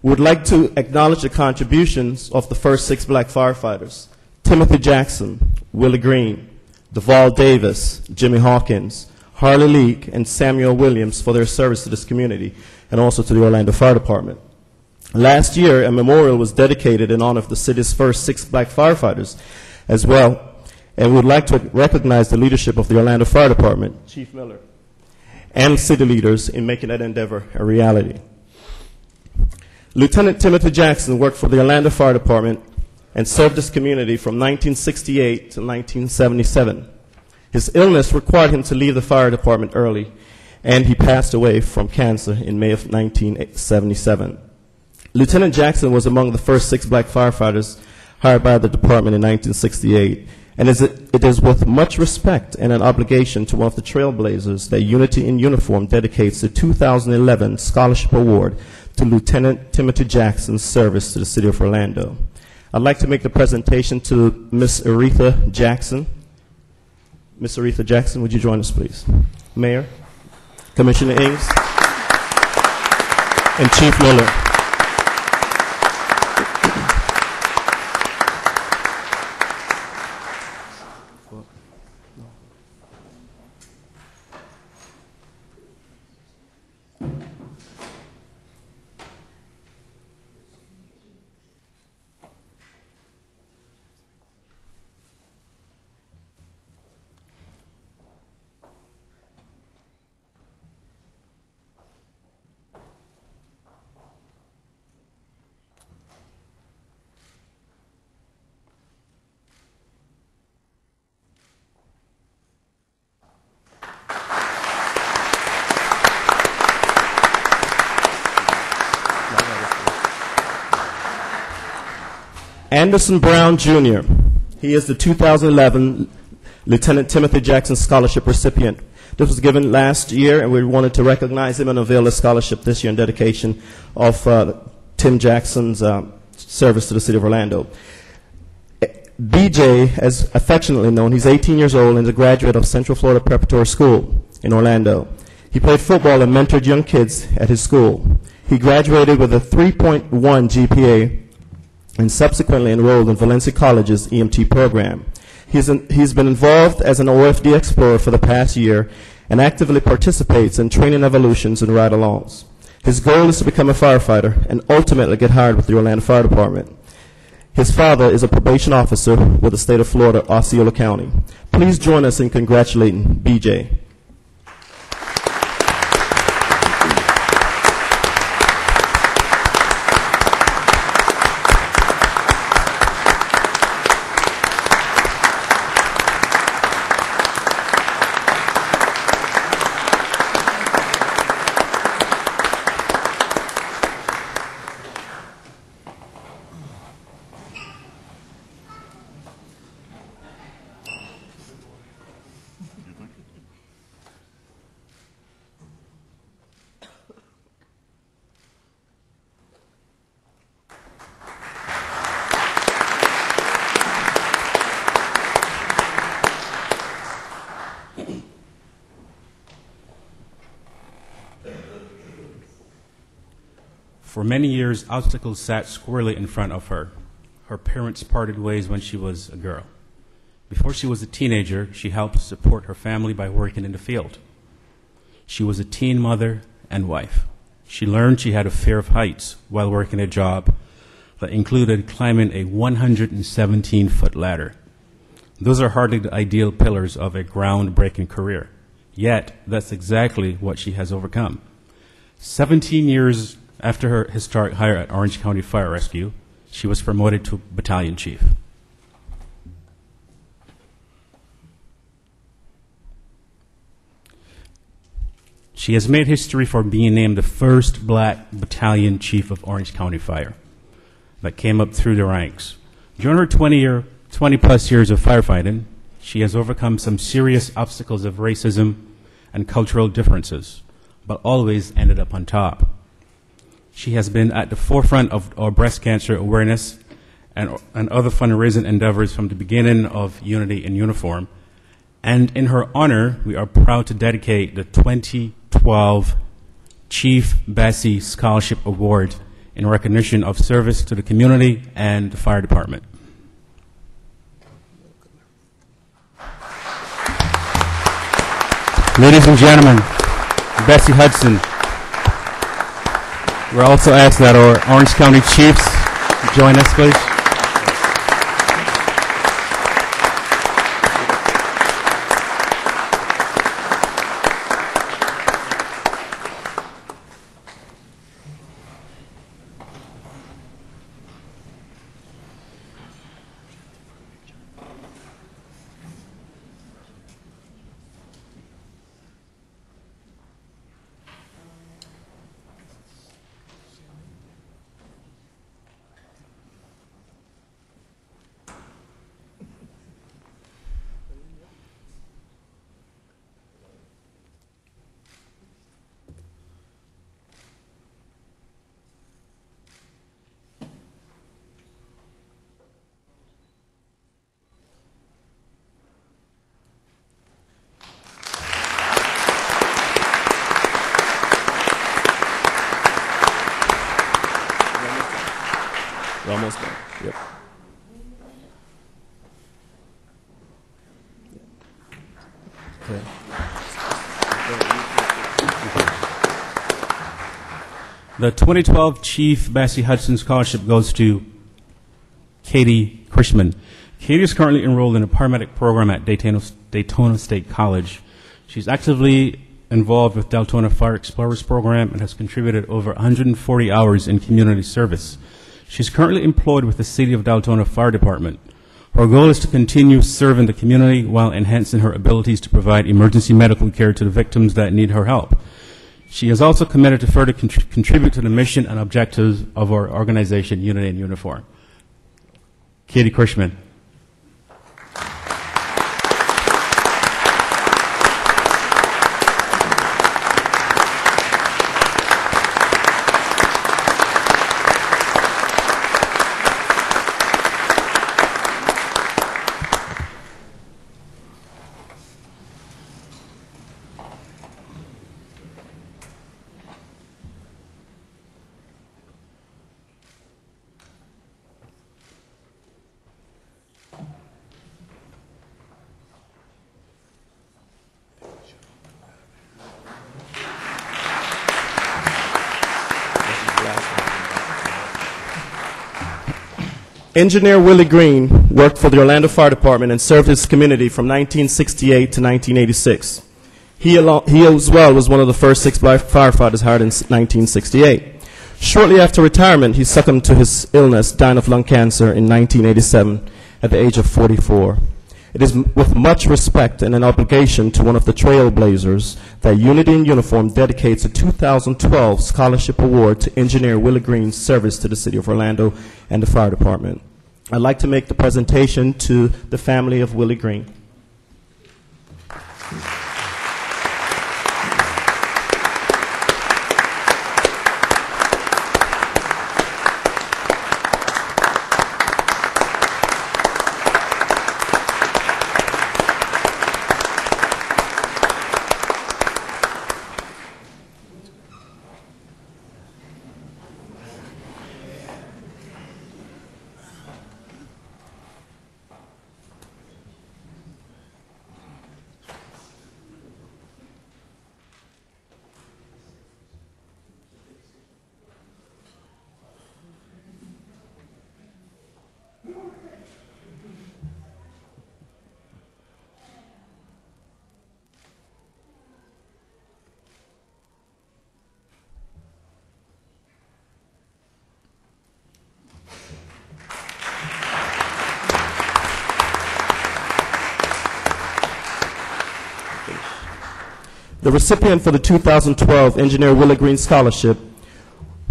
We would like to acknowledge the contributions of the first 6 black firefighters: Timothy Jackson, Willie Green, Duval Davis, Jimmy Hawkins, Harley Leak, and Samuel Williams for their service to this community and also to the Orlando Fire Department. Last year, a memorial was dedicated in honor of the city's first 6 black firefighters as well, and we would like to recognize the leadership of the Orlando Fire Department, Chief Miller, and city leaders in making that endeavor a reality. Lieutenant Timothy Jackson worked for the Orlando Fire Department and served this community from 1968 to 1977. His illness required him to leave the fire department early, and he passed away from cancer in May of 1977. Lieutenant Jackson was among the first 6 black firefighters hired by the department in 1968, and it is with much respect and an obligation to one of the trailblazers that Unity in Uniform dedicates the 2011 Scholarship Award to Lieutenant Timothy Jackson's service to the City of Orlando. I'd like to make the presentation to Ms. Aretha Jackson. Ms. Aretha Jackson, would you join us, please? Mayor, Commissioner Ings, and Chief Miller. Anderson Brown, Jr. He is the 2011 Lieutenant Timothy Jackson Scholarship recipient. This was given last year, and we wanted to recognize him and unveil a scholarship this year in dedication of Tim Jackson's service to the City of Orlando. BJ, as affectionately known, he's 18 years old and is a graduate of Central Florida Preparatory School in Orlando. He played football and mentored young kids at his school. He graduated with a 3.1 GPA and subsequently enrolled in Valencia College's EMT program. He's been involved as an OFD explorer for the past year and actively participates in training evolutions and ride-alongs. His goal is to become a firefighter and ultimately get hired with the Orlando Fire Department. His father is a probation officer with the state of Florida, Osceola County. Please join us in congratulating BJ. For many years, obstacles sat squarely in front of her. Her parents parted ways when she was a girl. Before she was a teenager, she helped support her family by working in the field. She was a teen mother and wife. She learned she had a fear of heights while working a job that included climbing a 117-foot ladder. Those are hardly the ideal pillars of a groundbreaking career. Yet, that's exactly what she has overcome. 17 years after her historic hire at Orange County Fire Rescue, she was promoted to battalion chief. She has made history for being named the first black battalion chief of Orange County Fire that came up through the ranks. During her 20-plus years of firefighting, she has overcome some serious obstacles of racism and cultural differences, but always ended up on top. She has been at the forefront of our breast cancer awareness and other fundraising endeavors from the beginning of Unity in Uniform. And in her honor, we are proud to dedicate the 2012 Chief Bessie Scholarship Award in recognition of service to the community and the fire department. Ladies and gentlemen, Bessie Hudson. We're also asked that our Orange County Chiefs join us, please. We're almost done. Yep. Okay. The 2012 Chief Bessie Hudson Scholarship goes to Katie Krishman. Katie is currently enrolled in a paramedic program at Daytona State College. She's actively involved with Deltona Fire Explorers Program and has contributed over 140 hours in community service. She's currently employed with the City of Deltona Fire Department. Her goal is to continue serving the community while enhancing her abilities to provide emergency medical care to the victims that need her help. She is also committed to further contribute to the mission and objectives of our organization, Unity in Uniform. Katie Krishman. Engineer Willie Green worked for the Orlando Fire Department and served his community from 1968 to 1986. He as well was one of the first 6 black firefighters hired in 1968. Shortly after retirement, he succumbed to his illness, dying of lung cancer in 1987 at the age of 44. It is with much respect and an obligation to one of the trailblazers that Unity in Uniform dedicates a 2012 Scholarship Award to Engineer Willie Green's service to the City of Orlando and the Fire Department. I'd like to make the presentation to the family of Willie Green. The recipient for the 2012 Engineer Willie Green Scholarship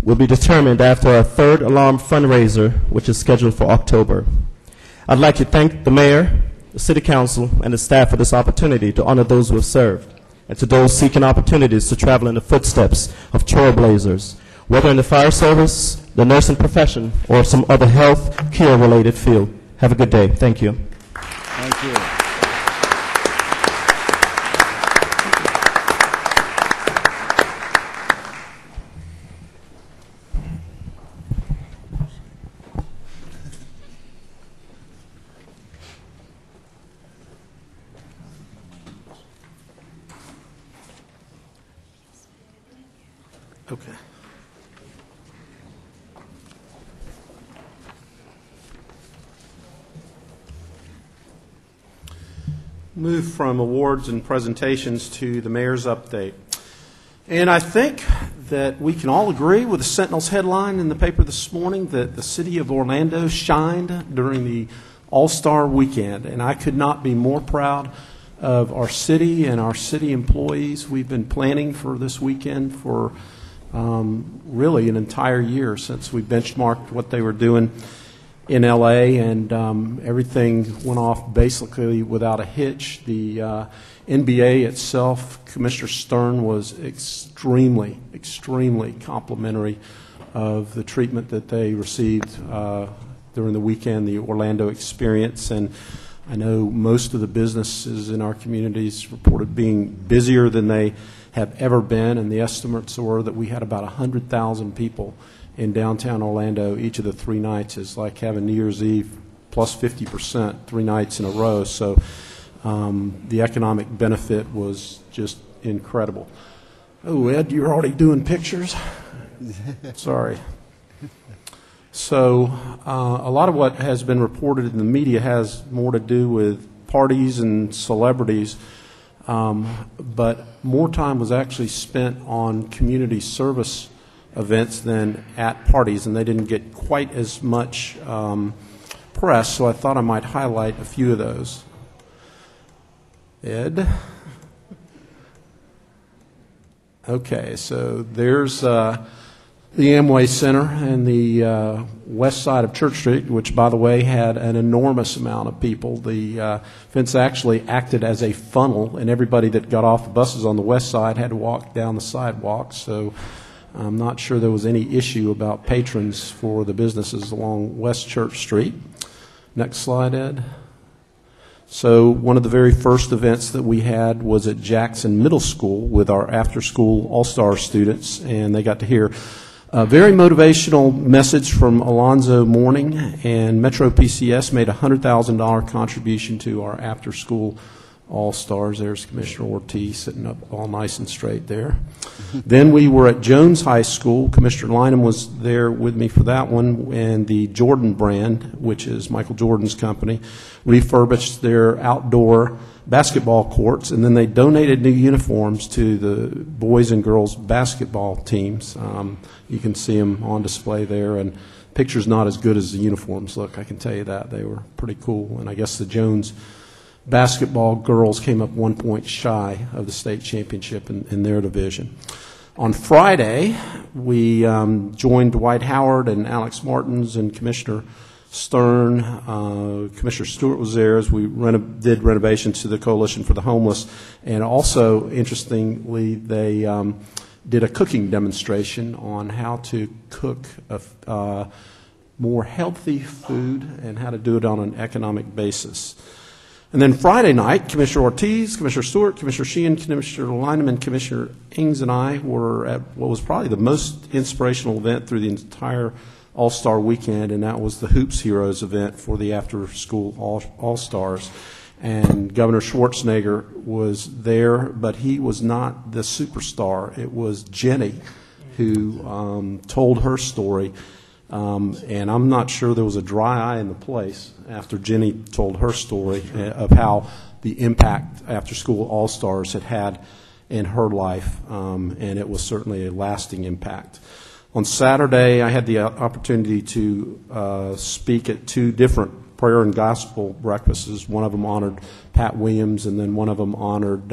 will be determined after our third alarm fundraiser, which is scheduled for October. I'd like to thank the Mayor, the City Council, and the staff for this opportunity to honor those who have served, and to those seeking opportunities to travel in the footsteps of trailblazers. whether in the fire service, the nursing profession, or some other health care related field. Have a good day. Thank you. Thank you. Okay. Move from awards and presentations to the mayor's update. And I think that we can all agree with the Sentinel's headline in the paper this morning that the city of Orlando shined during the All-Star Weekend. And I could not be more proud of our city and our city employees. We've been planning for this weekend for really an entire year since we benchmarked what they were doing in L.A., and everything went off basically without a hitch. The NBA itself, Commissioner Stern was extremely complimentary of the treatment that they received during the weekend, the Orlando experience. And I know most of the businesses in our communities reported being busier than they have ever been, and the estimates were that we had about 100,000 people in downtown Orlando each of the 3 nights. Is like having New Year's Eve plus 50% 3 nights in a row. So the economic benefit was just incredible. Oh, Ed, you're already doing pictures? Sorry. So a lot of what has been reported in the media has more to do with parties and celebrities, but more time was actually spent on community service events than at parties, and they didn't get quite as much press, so I thought I might highlight a few of those. Ed? Okay, so there's the Amway Center and the west side of Church Street, which, by the way, had an enormous amount of people. The fence actually acted as a funnel, and everybody that got off the buses on the west side had to walk down the sidewalk. So I'm not sure there was any issue about patrons for the businesses along West Church Street. Next slide, Ed. So one of the very first events that we had was at Jackson Middle School with our after-school all-star students, and they got to hear a very motivational message from Alonzo Mourning, and Metro PCS made a $100,000 contribution to our after-school all-stars. There's Commissioner Ortiz sitting up all nice and straight there. Then we were at Jones High School. Commissioner Lynham was there with me for that one, and the Jordan brand, which is Michael Jordan's company, refurbished their outdoor basketball courts, and then they donated new uniforms to the boys and girls basketball teams. You can see them on display there, and picture's not as good as the uniforms look, I can tell you that. They were pretty cool, and I guess the Jones basketball girls came up 1 point shy of the state championship in their division. On Friday, we joined Dwight Howard and Alex Martins and Commissioner Stern. Commissioner Stewart was there as we did renovations to the Coalition for the Homeless. And also, interestingly, they did a cooking demonstration on how to cook more healthy food and how to do it on an economic basis. And then Friday night, Commissioner Ortiz, Commissioner Stewart, Commissioner Sheehan, Commissioner Lynham, and Commissioner Ings and I were at what was probably the most inspirational event through the entire All-Star Weekend, and that was the Hoops Heroes event for the after-school All-Stars. And Governor Schwarzenegger was there, but he was not the superstar. It was Jenny who told her story. And I'm not sure there was a dry eye in the place after Jenny told her story of how the impact After School All-Stars had in her life, and it was certainly a lasting impact. On Saturday, I had the opportunity to speak at 2 different prayer and gospel breakfasts. One of them honored Pat Williams, and then one of them honored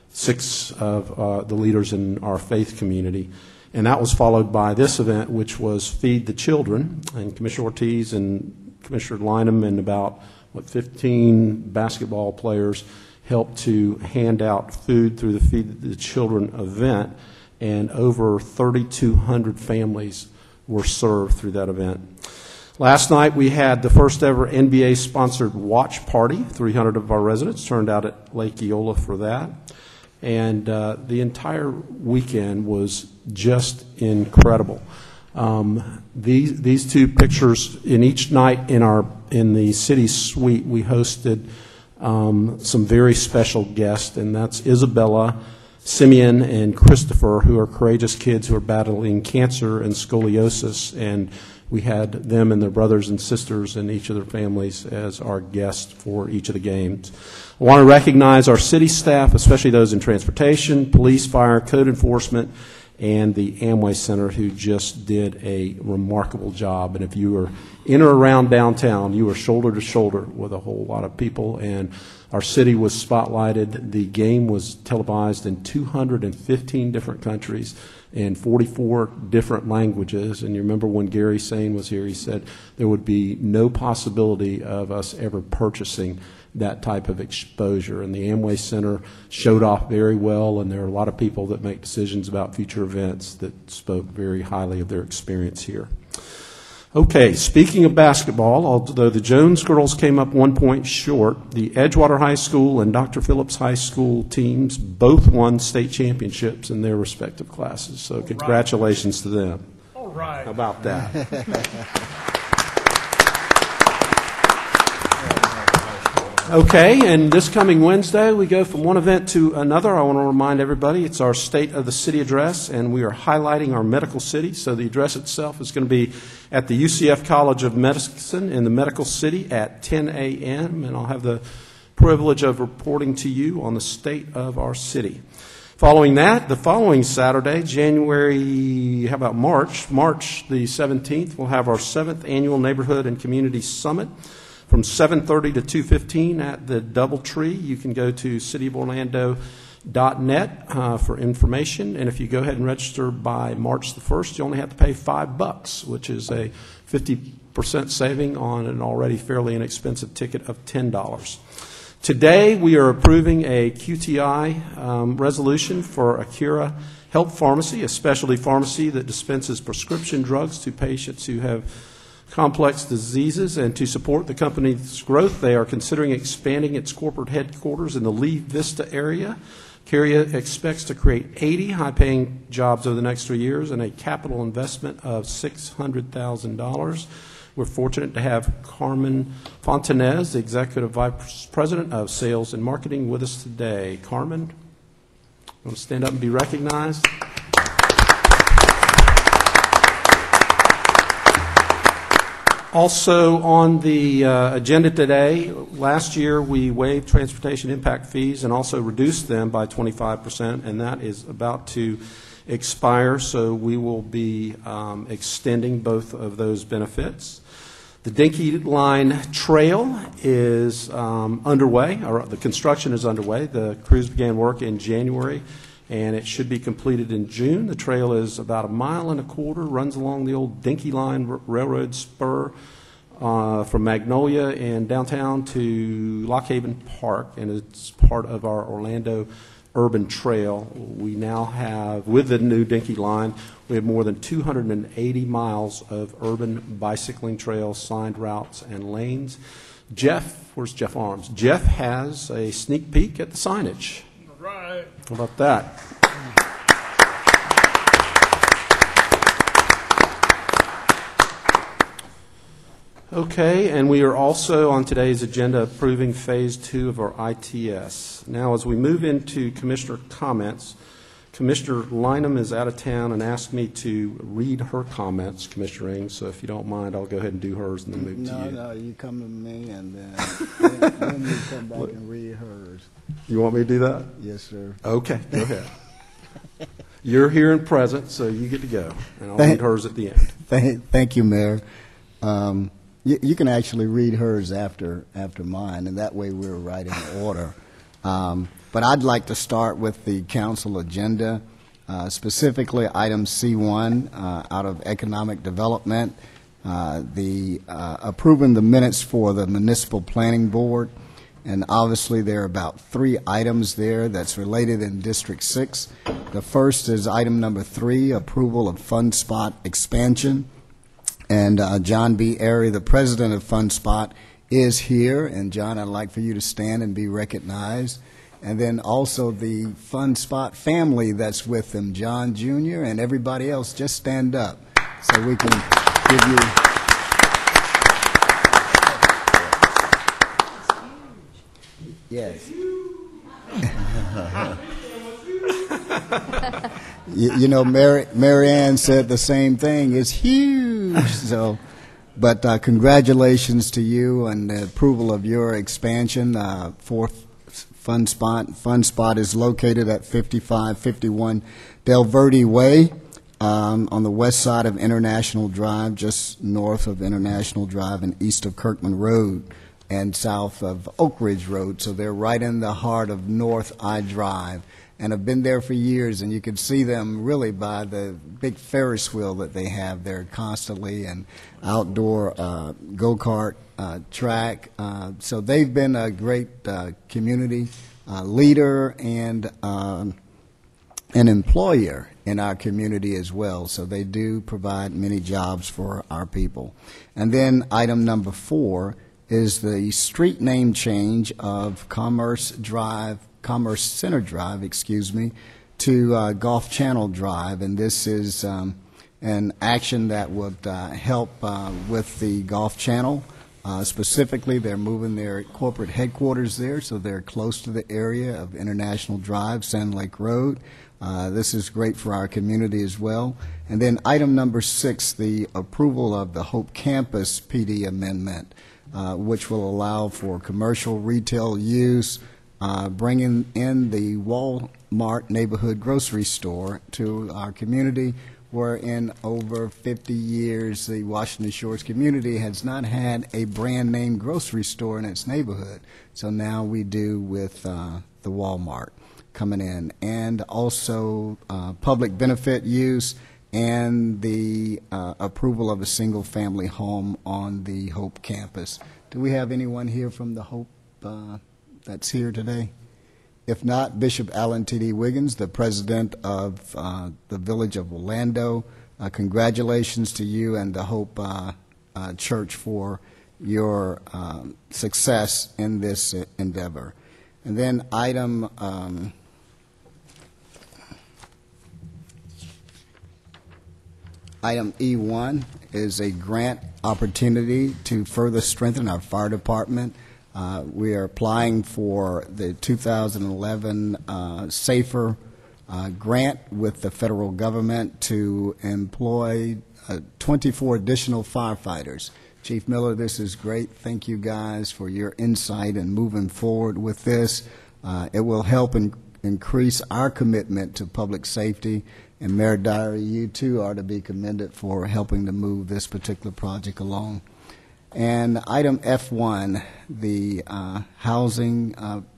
6 of the leaders in our faith community. And that was followed by this event, which was Feed the Children. And Commissioner Ortiz and Commissioner Lynham and about, 15 basketball players helped to hand out food through the Feed the Children event. and over 3,200 families were served through that event. Last night we had the first ever NBA-sponsored watch party. 300 of our residents turned out at Lake Eola for that. And the entire weekend was just incredible. These two pictures, in each night in the city suite, we hosted some very special guests, and that's Isabella, Simeon, and Christopher, who are courageous kids who are battling cancer and scoliosis, and we had them and their brothers and sisters and each of their families as our guests for each of the games. I want to recognize our city staff, especially those in transportation, police, fire, code enforcement, and the Amway Center, who just did a remarkable job. And if you were in or around downtown, you were shoulder to shoulder with a whole lot of people, and our city was spotlighted. The game was televised in 215 different countries and 44 different languages. And you remember when Gary Sane was here, he said there would be no possibility of us ever purchasing that type of exposure. And the Amway Center showed off very well, and there are a lot of people that make decisions about future events that spoke very highly of their experience here. Okay, speaking of basketball, although the Jones girls came up 1 point short, the Edgewater High School and Dr. Phillips High School teams both won state championships in their respective classes. So congratulations to them. All right. How about that? Okay, and this coming Wednesday, we go from one event to another. I want to remind everybody it's our State of the City address, and we are highlighting our medical city. So the address itself is going to be at the UCF College of Medicine in the Medical City at 10 a.m., and I'll have the privilege of reporting to you on the state of our city. Following that, the following Saturday, March the 17th, we'll have our 7th Annual Neighborhood and Community Summit from 7:30 to 2:15 at the DoubleTree. You can go to cityoforlando.net for information, and if you go ahead and register by March the 1st, you only have to pay $5, which is a 50% saving on an already fairly inexpensive ticket of $10. Today, we are approving a QTI resolution for Acura Health Pharmacy, a specialty pharmacy that dispenses prescription drugs to patients who have complex diseases. And to support the company's growth, they are considering expanding its corporate headquarters in the Lee Vista area. Acura expects to create 80 high-paying jobs over the next 3 years and a capital investment of $600,000. We're fortunate to have Carmen Fontanez, the Executive Vice President of Sales and Marketing, with us today. Carmen, you want to stand up and be recognized? Also on the agenda today, last year we waived transportation impact fees and also reduced them by 25%, and that is about to expire, so we will be extending both of those benefits. The Dinky Line Trail is underway, or the construction is underway. The crews began work in January, and it should be completed in June. The trail is about 1.25 miles, runs along the old Dinky Line Railroad spur from Magnolia and downtown to Lock Haven Park, and it's part of our Orlando Urban Trail. We now have, with the new Dinky Line, we have more than 280 miles of urban bicycling trails, signed routes, and lanes. Jeff, where's Jeff Arms? Jeff has a sneak peek at the signage. All right. How about that? Okay, and we are also on today's agenda approving Phase 2 of our ITS. Now, as we move into Commissioner comments, Commissioner Lynham is out of town and asked me to read her comments, Commissioner Ing, so if you don't mind, I'll go ahead and do hers and then move to you. No, you come to me and then you come back and read hers. You want me to do that? Yes, sir. Okay, go ahead. You're here and present, so you get to go, and I'll read hers at the end. Thank you, Mayor. You can actually read hers after mine, and that way we're right in order. But I'd like to start with the council agenda, specifically item C1 out of economic development, approving the minutes for the municipal planning board. And obviously there are about 3 items there that's related in District 6. The first is item number 3, approval of Fund Spot expansion. And John B. Airy, the president of Fund Spot, is here. And John, I'd like for you to stand and be recognized. And then also the Fund Spot family that's with them, John Jr. and everybody else, just stand up so we can give you. Yes. You know, Mary Ann said the same thing. It's huge. So, but congratulations to you on the approval of your expansion for Fund Spot. Fund Spot is located at 5551 Del Verde Way on the west side of International Drive, just north of International Drive and east of Kirkman Road and south of Oak Ridge Road. So they're right in the heart of North I Drive and have been there for years. And you can see them really by the big Ferris wheel that they have there constantly, and outdoor go-kart track. So they've been a great community leader and an employer in our community as well. So they do provide many jobs for our people. And then item number 4 is the street name change of Commerce Center Drive, to Gulf Channel Drive. And this is an action that would help with the Gulf Channel. Specifically, they're moving their corporate headquarters there, so they're close to the area of International Drive, Sand Lake Road. This is great for our community as well. And then item number 6, the approval of the Hope Campus PD amendment, which will allow for commercial retail use, bringing in the Walmart neighborhood grocery store to our community, where in over 50 years the Washington Shores community has not had a brand name grocery store in its neighborhood. So now we do with the Walmart coming in, and also public benefit use and the approval of a single-family home on the Hope campus. Do we have anyone here from the Hope that's here today? If not, Bishop Allen T.D. Wiggins, the president of the Village of Orlando, congratulations to you and the Hope Church for your success in this endeavor. And then item E1 is a grant opportunity to further strengthen our fire department. We are applying for the 2011 SAFER grant with the federal government to employ 24 additional firefighters. Chief Miller, this is great. Thank you guys for your insight and moving forward with this. It will help increase our commitment to public safety. And Mayor Dyer, you too are to be commended for helping to move this particular project along. And item F1, the housing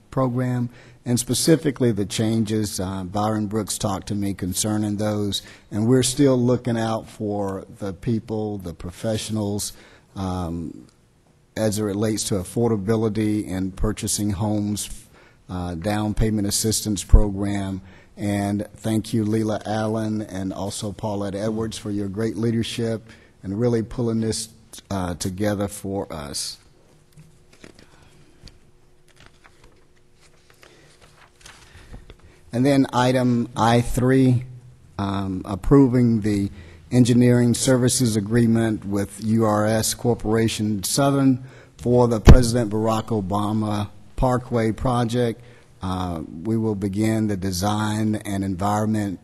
program, and specifically the changes. Byron Brooks talked to me concerning those, and we're still looking out for the people, the professionals, as it relates to affordability and purchasing homes, down payment assistance program. And thank you, Leila Allen, and also Paulette Edwards, for your great leadership and really pulling this together for us. And then item I3, approving the engineering services agreement with URS Corporation Southern for the President Barack Obama Parkway project. We will begin the design and environment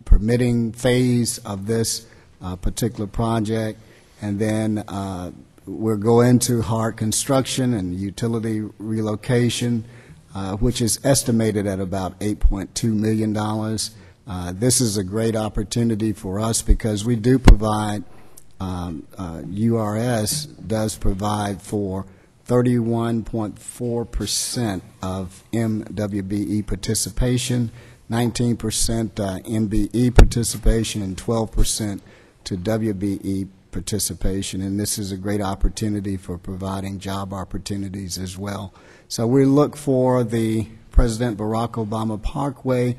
permitting phase of this particular project, and then we'll go into hard construction and utility relocation, which is estimated at about $8.2 million. This is a great opportunity for us because we do provide, URS does provide for 31.4% of MWBE participation, 19% MBE participation, and 12% to WBE participation. And this is a great opportunity for providing job opportunities as well. So we look for the President Barack Obama Parkway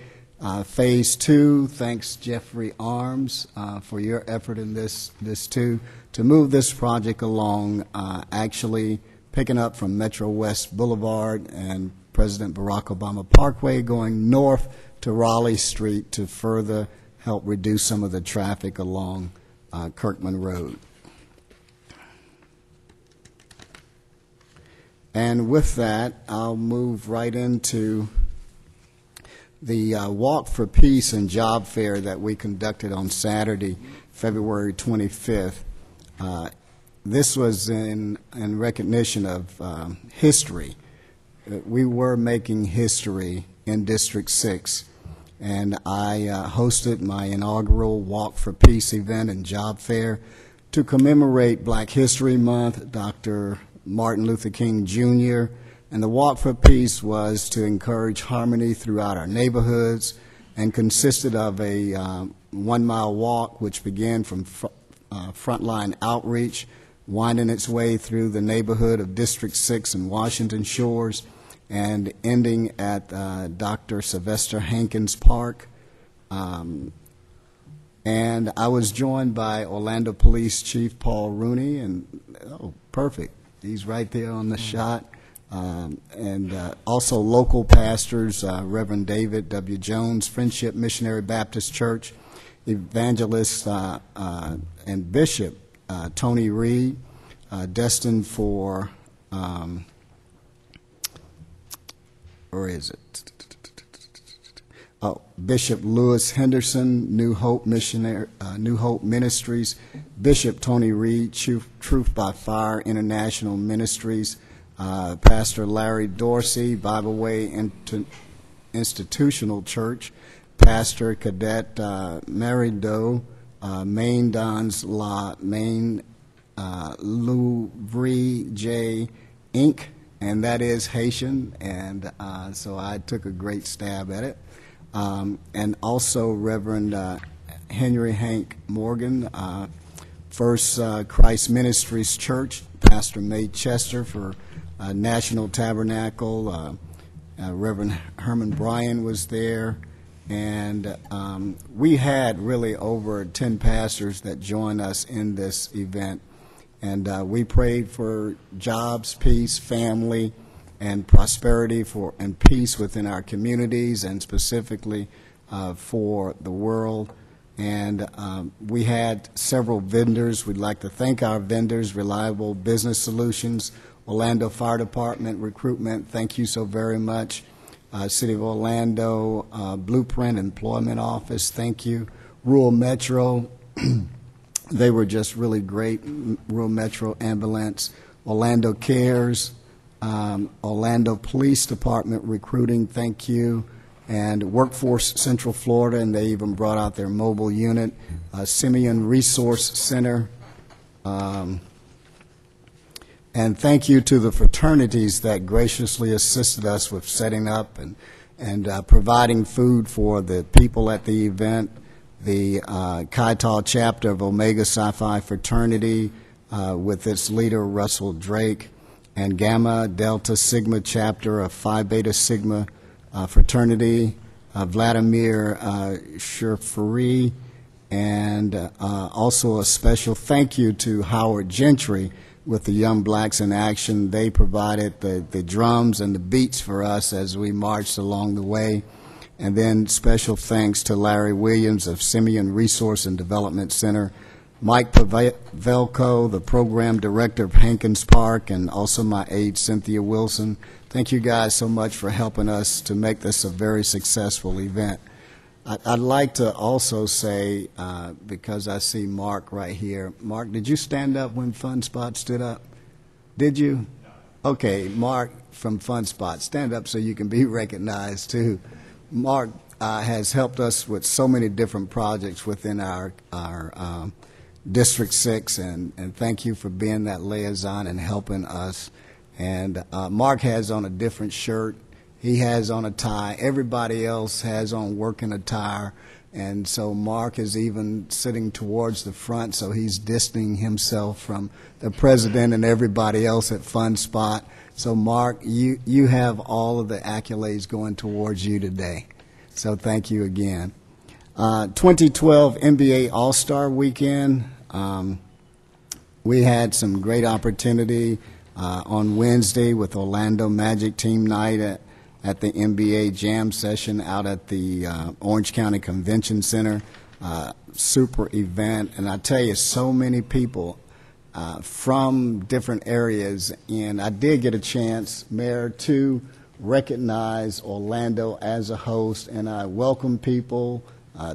Phase 2, thanks Jeffrey Arms for your effort in this too, to move this project along, actually picking up from Metro West Boulevard and President Barack Obama Parkway, going north to Raleigh Street to further help reduce some of the traffic along Kirkman Road. And with that, I'll move right into the Walk for Peace and Job Fair that we conducted on Saturday, February 25th. This was in recognition of history. We were making history in District 6, and I hosted my inaugural Walk for Peace event and job fair to commemorate Black History Month, Dr. Martin Luther King Jr., and the Walk for Peace was to encourage harmony throughout our neighborhoods and consisted of a 1-mile walk which began from frontline outreach, winding its way through the neighborhood of District 6 and Washington Shores, and ending at Dr. Sylvester Hankins Park. And I was joined by Orlando Police Chief Paul Rooney, and oh, perfect, he's right there on the shot. And also local pastors, Reverend David W. Jones, Friendship Missionary Baptist Church, evangelist and Bishop Tony Reed, destined for, where is it? Oh, Bishop Lewis Henderson, New Hope Missionary, New Hope Ministries, Bishop Tony Reed, Truth by Fire International Ministries, Pastor Larry Dorsey, Bible Way Institutional Church, Pastor Cadet Mary Doe, Maine Dons La Maine Louvre J. Inc., and that is Haitian, and so I took a great stab at it. And also Reverend Henry Hank Morgan, First Christ Ministries Church, Pastor May Chester for National Tabernacle, Reverend Herman Bryan was there, and we had really over 10 pastors that joined us in this event, and we prayed for jobs, peace, family, and prosperity and peace within our communities, and specifically for the world. And we had several vendors. We'd like to thank our vendors: Reliable Business Solutions, Orlando Fire Department Recruitment, thank you so very much. City of Orlando Blueprint Employment Office, thank you. Rural Metro, they were just really great. Rural Metro Ambulance, Orlando Cares, Orlando Police Department Recruiting, thank you. And Workforce Central Florida, and they even brought out their mobile unit. Simeon Resource Center. And thank you to the fraternities that graciously assisted us with setting up and providing food for the people at the event. The Chi Tau chapter of Omega Psi Phi Fraternity with its leader Russell Drake, and Gamma Delta Sigma chapter of Phi Beta Sigma Fraternity, Vladimir Shurfuri, and also a special thank you to Howard Gentry with the Young Blacks in Action. They provided the drums and the beats for us as we marched along the way. And then special thanks to Larry Williams of Simeon Resource and Development Center, Mike Pavelko, the program director of Hankins Park, and also my aide, Cynthia Wilson. Thank you guys so much for helping us to make this a very successful event. I'd like to also say, because I see Mark right here. Mark, did you stand up when Fun Spot stood up? Did you? Okay, Mark from Fun Spot, stand up so you can be recognized too. Mark has helped us with so many different projects within our District 6, and thank you for being that liaison and helping us. And Mark has on a different shirt. He has on a tie. Everybody else has on working attire. And so Mark is even sitting towards the front, so he's distancing himself from the president and everybody else at Fun Spot. So Mark, you have all of the accolades going towards you today. So thank you again. 2012 NBA All-Star Weekend. We had some great opportunity on Wednesday with Orlando Magic Team Night at the NBA Jam Session out at the Orange County Convention Center. Super event, and I tell you, so many people from different areas, and I did get a chance, Mayor, to recognize Orlando as a host, and I welcome people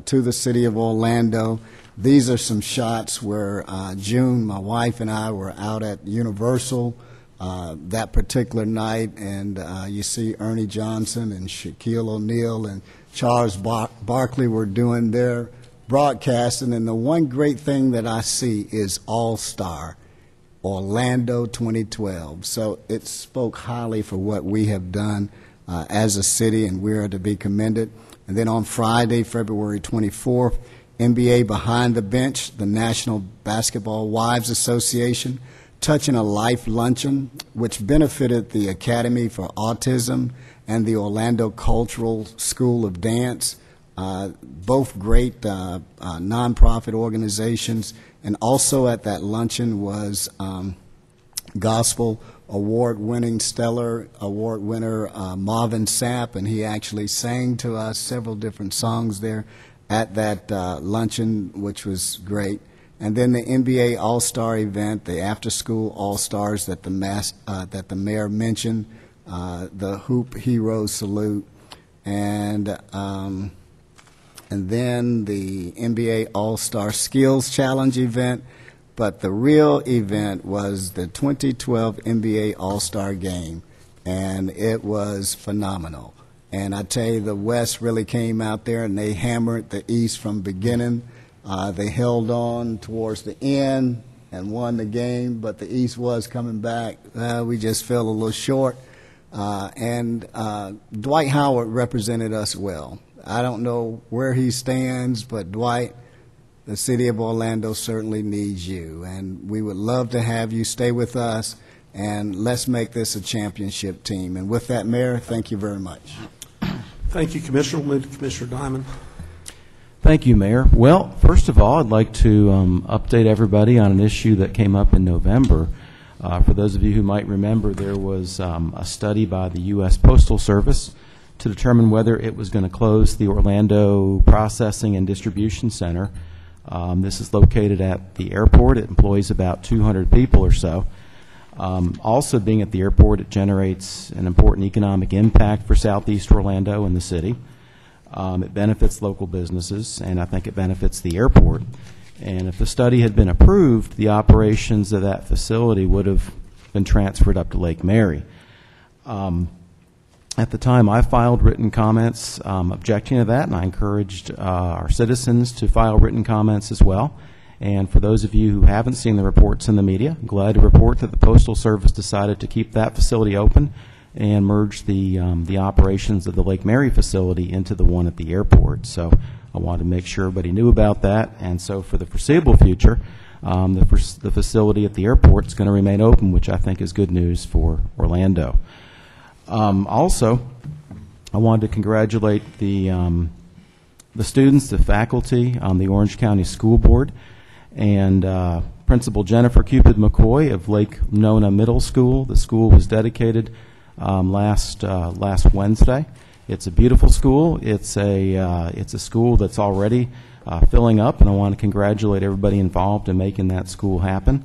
to the city of Orlando. These are some shots where June, my wife, and I were out at Universal that particular night, and you see Ernie Johnson and Shaquille O'Neal and Charles Barkley were doing their broadcasting, and the one great thing that I see is All-Star Orlando 2012. So it spoke highly for what we have done as a city, and we are to be commended. And then on Friday, February 24th, NBA Behind the Bench, the National Basketball Wives Association, Touching a Life Luncheon, which benefited the Academy for Autism and the Orlando Cultural School of Dance. Both great nonprofit organizations, and also at that luncheon was Gospel Award-winning, Stellar Award winner Marvin Sapp, and he actually sang to us several different songs there at that luncheon, which was great. And then the NBA All-Star event, the after-school All-Stars that the mayor mentioned, the Hoop Heroes Salute, and then the NBA All-Star Skills Challenge event. But the real event was the 2012 NBA All-Star Game, and it was phenomenal. And I tell you, the West really came out there, and they hammered the East from beginning. They held on towards the end and won the game, but the East was coming back. We just fell a little short. And Dwight Howard represented us well. I don't know where he stands, but Dwight, the city of Orlando certainly needs you, and we would love to have you stay with us, and let's make this a championship team. And with that, Mayor, thank you very much. Thank you, Commissioner. We'll move to Commissioner Diamond. Thank you, Mayor. Well, first of all, I'd like to update everybody on an issue that came up in November. For those of you who might remember, there was a study by the U.S. Postal Service to determine whether it was going to close the Orlando Processing and Distribution Center. This is located at the airport. It employs about 200 people or so. Also being at the airport, it generates an important economic impact for Southeast Orlando and the city. It benefits local businesses, and I think it benefits the airport. And if the study had been approved, the operations of that facility would have been transferred up to Lake Mary. At the time, I filed written comments objecting to that, and I encouraged our citizens to file written comments as well. And for those of you who haven't seen the reports in the media, I'm glad to report that the Postal Service decided to keep that facility open and merge the operations of the Lake Mary facility into the one at the airport. So I wanted to make sure everybody knew about that. And so for the foreseeable future, the facility at the airport is going to remain open, which I think is good news for Orlando. Also, I wanted to congratulate the students, the faculty on the Orange County School Board, and Principal Jennifer Cupid McCoy of Lake Nona Middle School. The school was dedicated last Wednesday. It's a beautiful school. It's a school that's already filling up, and I want to congratulate everybody involved in making that school happen.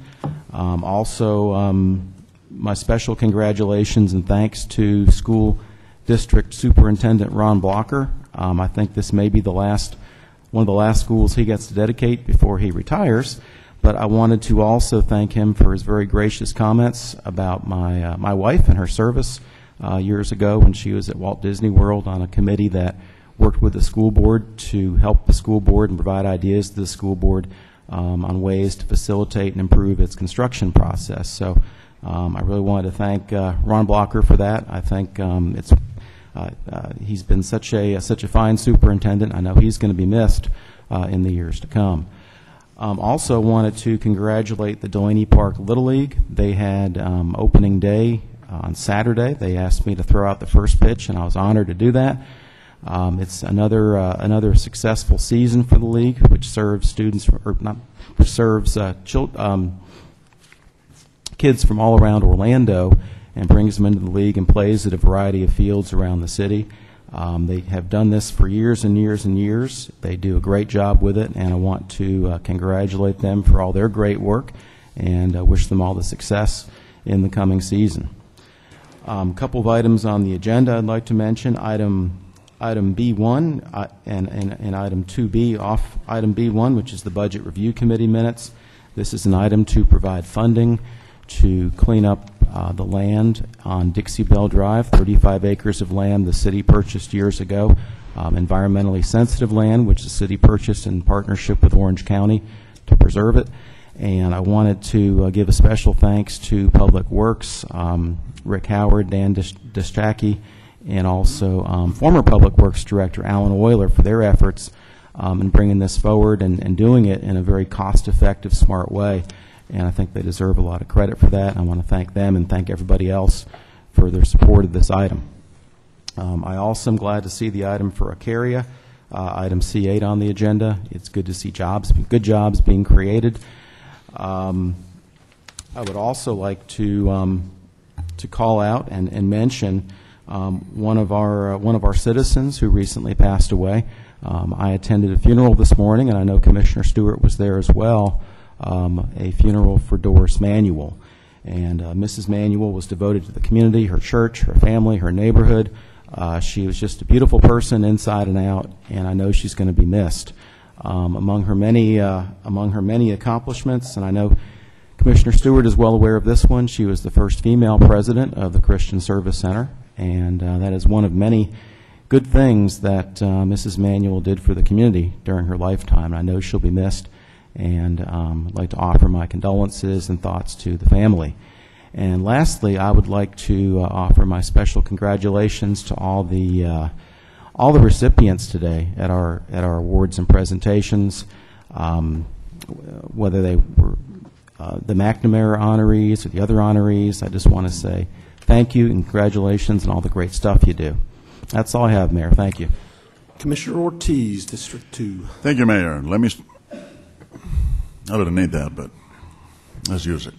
My special congratulations and thanks to School District Superintendent Ron Blocker. I think this may be one of the last schools he gets to dedicate before he retires. But I wanted to also thank him for his very gracious comments about my wife and her service years ago when she was at Walt Disney World on a committee that worked with the school board to help the school board and provide ideas to the school board on ways to facilitate and improve its construction process. So I really wanted to thank Ron Blocker for that. I think he's been such a fine superintendent. I know he's going to be missed in the years to come. Also wanted to congratulate the Delaney Park Little League. They had opening day on Saturday. They asked me to throw out the first pitch, and I was honored to do that. It's another successful season for the league, which serves students, or not, which serves kids from all around Orlando and brings them into the league and plays at a variety of fields around the city. They have done this for years and years and years. They do a great job with it, and I want to congratulate them for all their great work and wish them all the success in the coming season. A couple of items on the agenda I'd like to mention. Item B1 and item 2B. Off item B1, which is the Budget Review Committee minutes. This is an item to provide funding to clean up the land on Dixie Belle Drive, 35 acres of land the city purchased years ago, environmentally sensitive land, which the city purchased in partnership with Orange County to preserve it. And I wanted to give a special thanks to Public Works, Rick Howard, Dan Distacki, and also former Public Works Director Alan Euler for their efforts in bringing this forward and doing it in a very cost-effective, smart way. And I think they deserve a lot of credit for that. I want to thank them and thank everybody else for their support of this item. I also am glad to see the item for Acaria, item C8 on the agenda. It's good to see good jobs being created. I would also like to call out and mention one of our citizens who recently passed away. I attended a funeral this morning, and I know Commissioner Stewart was there as well. A funeral for Doris Manuel. And Mrs. Manuel was devoted to the community, her church, her family, her neighborhood. She was just a beautiful person inside and out, and I know she's going to be missed. Among her many accomplishments, and I know Commissioner Stewart is well aware of this one, she was the first female president of the Christian Service Center, and that is one of many good things that Mrs. Manuel did for the community during her lifetime. I know she'll be missed. And I'd like to offer my condolences and thoughts to the family. And lastly, I would like to offer my special congratulations to all the recipients today at our awards and presentations, whether they were the McNamara honorees or the other honorees. I just want to say thank you and congratulations and all the great stuff you do. That's all I have, Mayor. Thank you. Commissioner Ortiz, District 2. Thank you, Mayor. I didn't need that, but let's use it.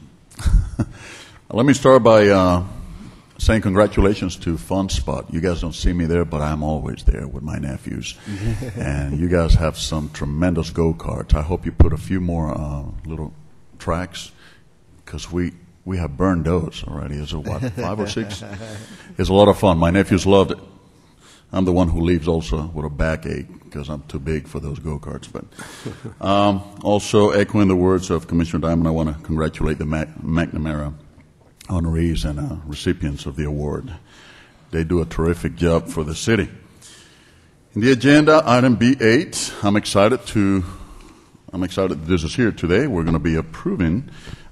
Let me start by saying congratulations to Fun Spot. You guys don't see me there, but I'm always there with my nephews. And you guys have some tremendous go-karts. I hope you put a few more little tracks, because we have burned those already. Is it, what, 5 or 6? It's a lot of fun. My nephews loved it. I'm the one who leaves also with a backache because I'm too big for those go-karts. But also echoing the words of Commissioner Diamond, I want to congratulate the McNamara honorees and recipients of the award. They do a terrific job for the city. In the agenda, item B8, I'm excited that this is here today. We're going to be approving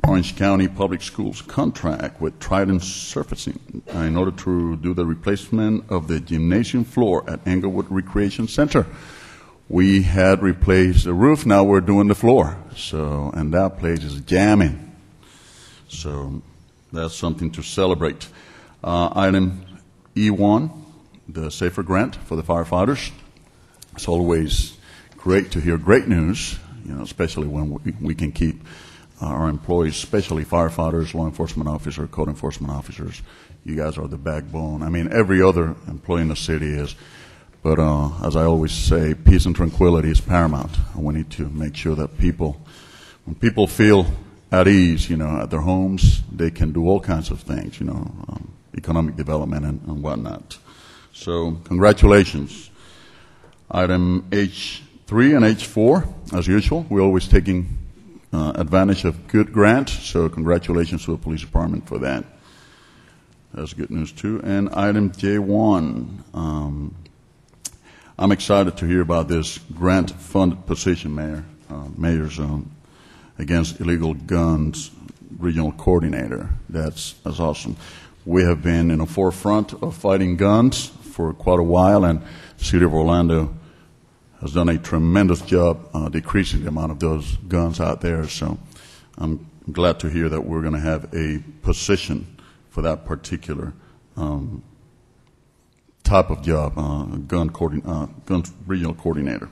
Orange County Public Schools contract with Trident Surfacing in order to do the replacement of the gymnasium floor at Englewood Recreation Center. We had replaced the roof, now we're doing the floor. And that place is jamming. So that's something to celebrate. Item E1, the SAFER grant for the firefighters. It's always great to hear great news, especially when we can keep our employees, especially firefighters, law enforcement officers, code enforcement officers. You guys are the backbone. I mean, every other employee in the city is. But as I always say, peace and tranquility is paramount. We need to make sure that when people feel at ease, at their homes, they can do all kinds of things, economic development and whatnot. So congratulations. Item H3 and H4, as usual, we're always taking advantage of good grants, so congratulations to the police department for that. That's good news too. And item J1, I'm excited to hear about this grant-funded position, Mayor, Mayor's against illegal guns regional coordinator. That's awesome. We have been in the forefront of fighting guns for quite a while, and the City of Orlando has done a tremendous job decreasing the amount of those guns out there. So I'm glad to hear that we're going to have a position for that particular type of job, gun regional coordinator.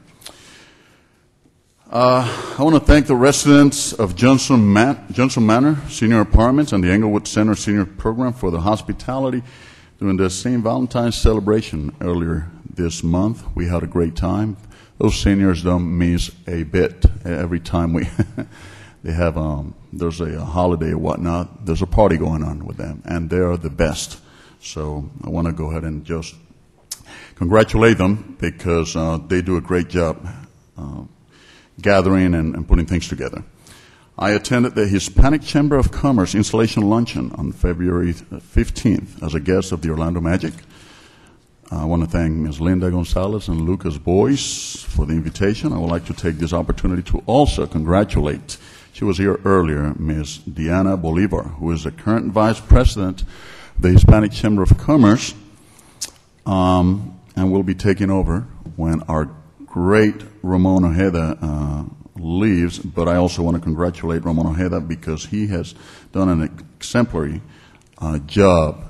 I want to thank the residents of Johnson Manor Senior Apartments and the Englewood Center Senior Program for the hospitality during the St. Valentine's celebration earlier this month. We had a great time. Those seniors don't miss a bit. Every time they have there's a holiday or whatnot, there's a party going on with them, and they are the best. So I want to go ahead and just congratulate them because they do a great job gathering and putting things together. I attended the Hispanic Chamber of Commerce installation luncheon on February 15th as a guest of the Orlando Magic. I want to thank Ms. Linda Gonzalez and Lucas Boyce for the invitation. I would like to take this opportunity to also congratulate, she was here earlier, Ms. Diana Bolivar, who is the current Vice President of the Hispanic Chamber of Commerce, and will be taking over when our great Ramon Ojeda leaves. But I also want to congratulate Ramon Ojeda because he has done an exemplary job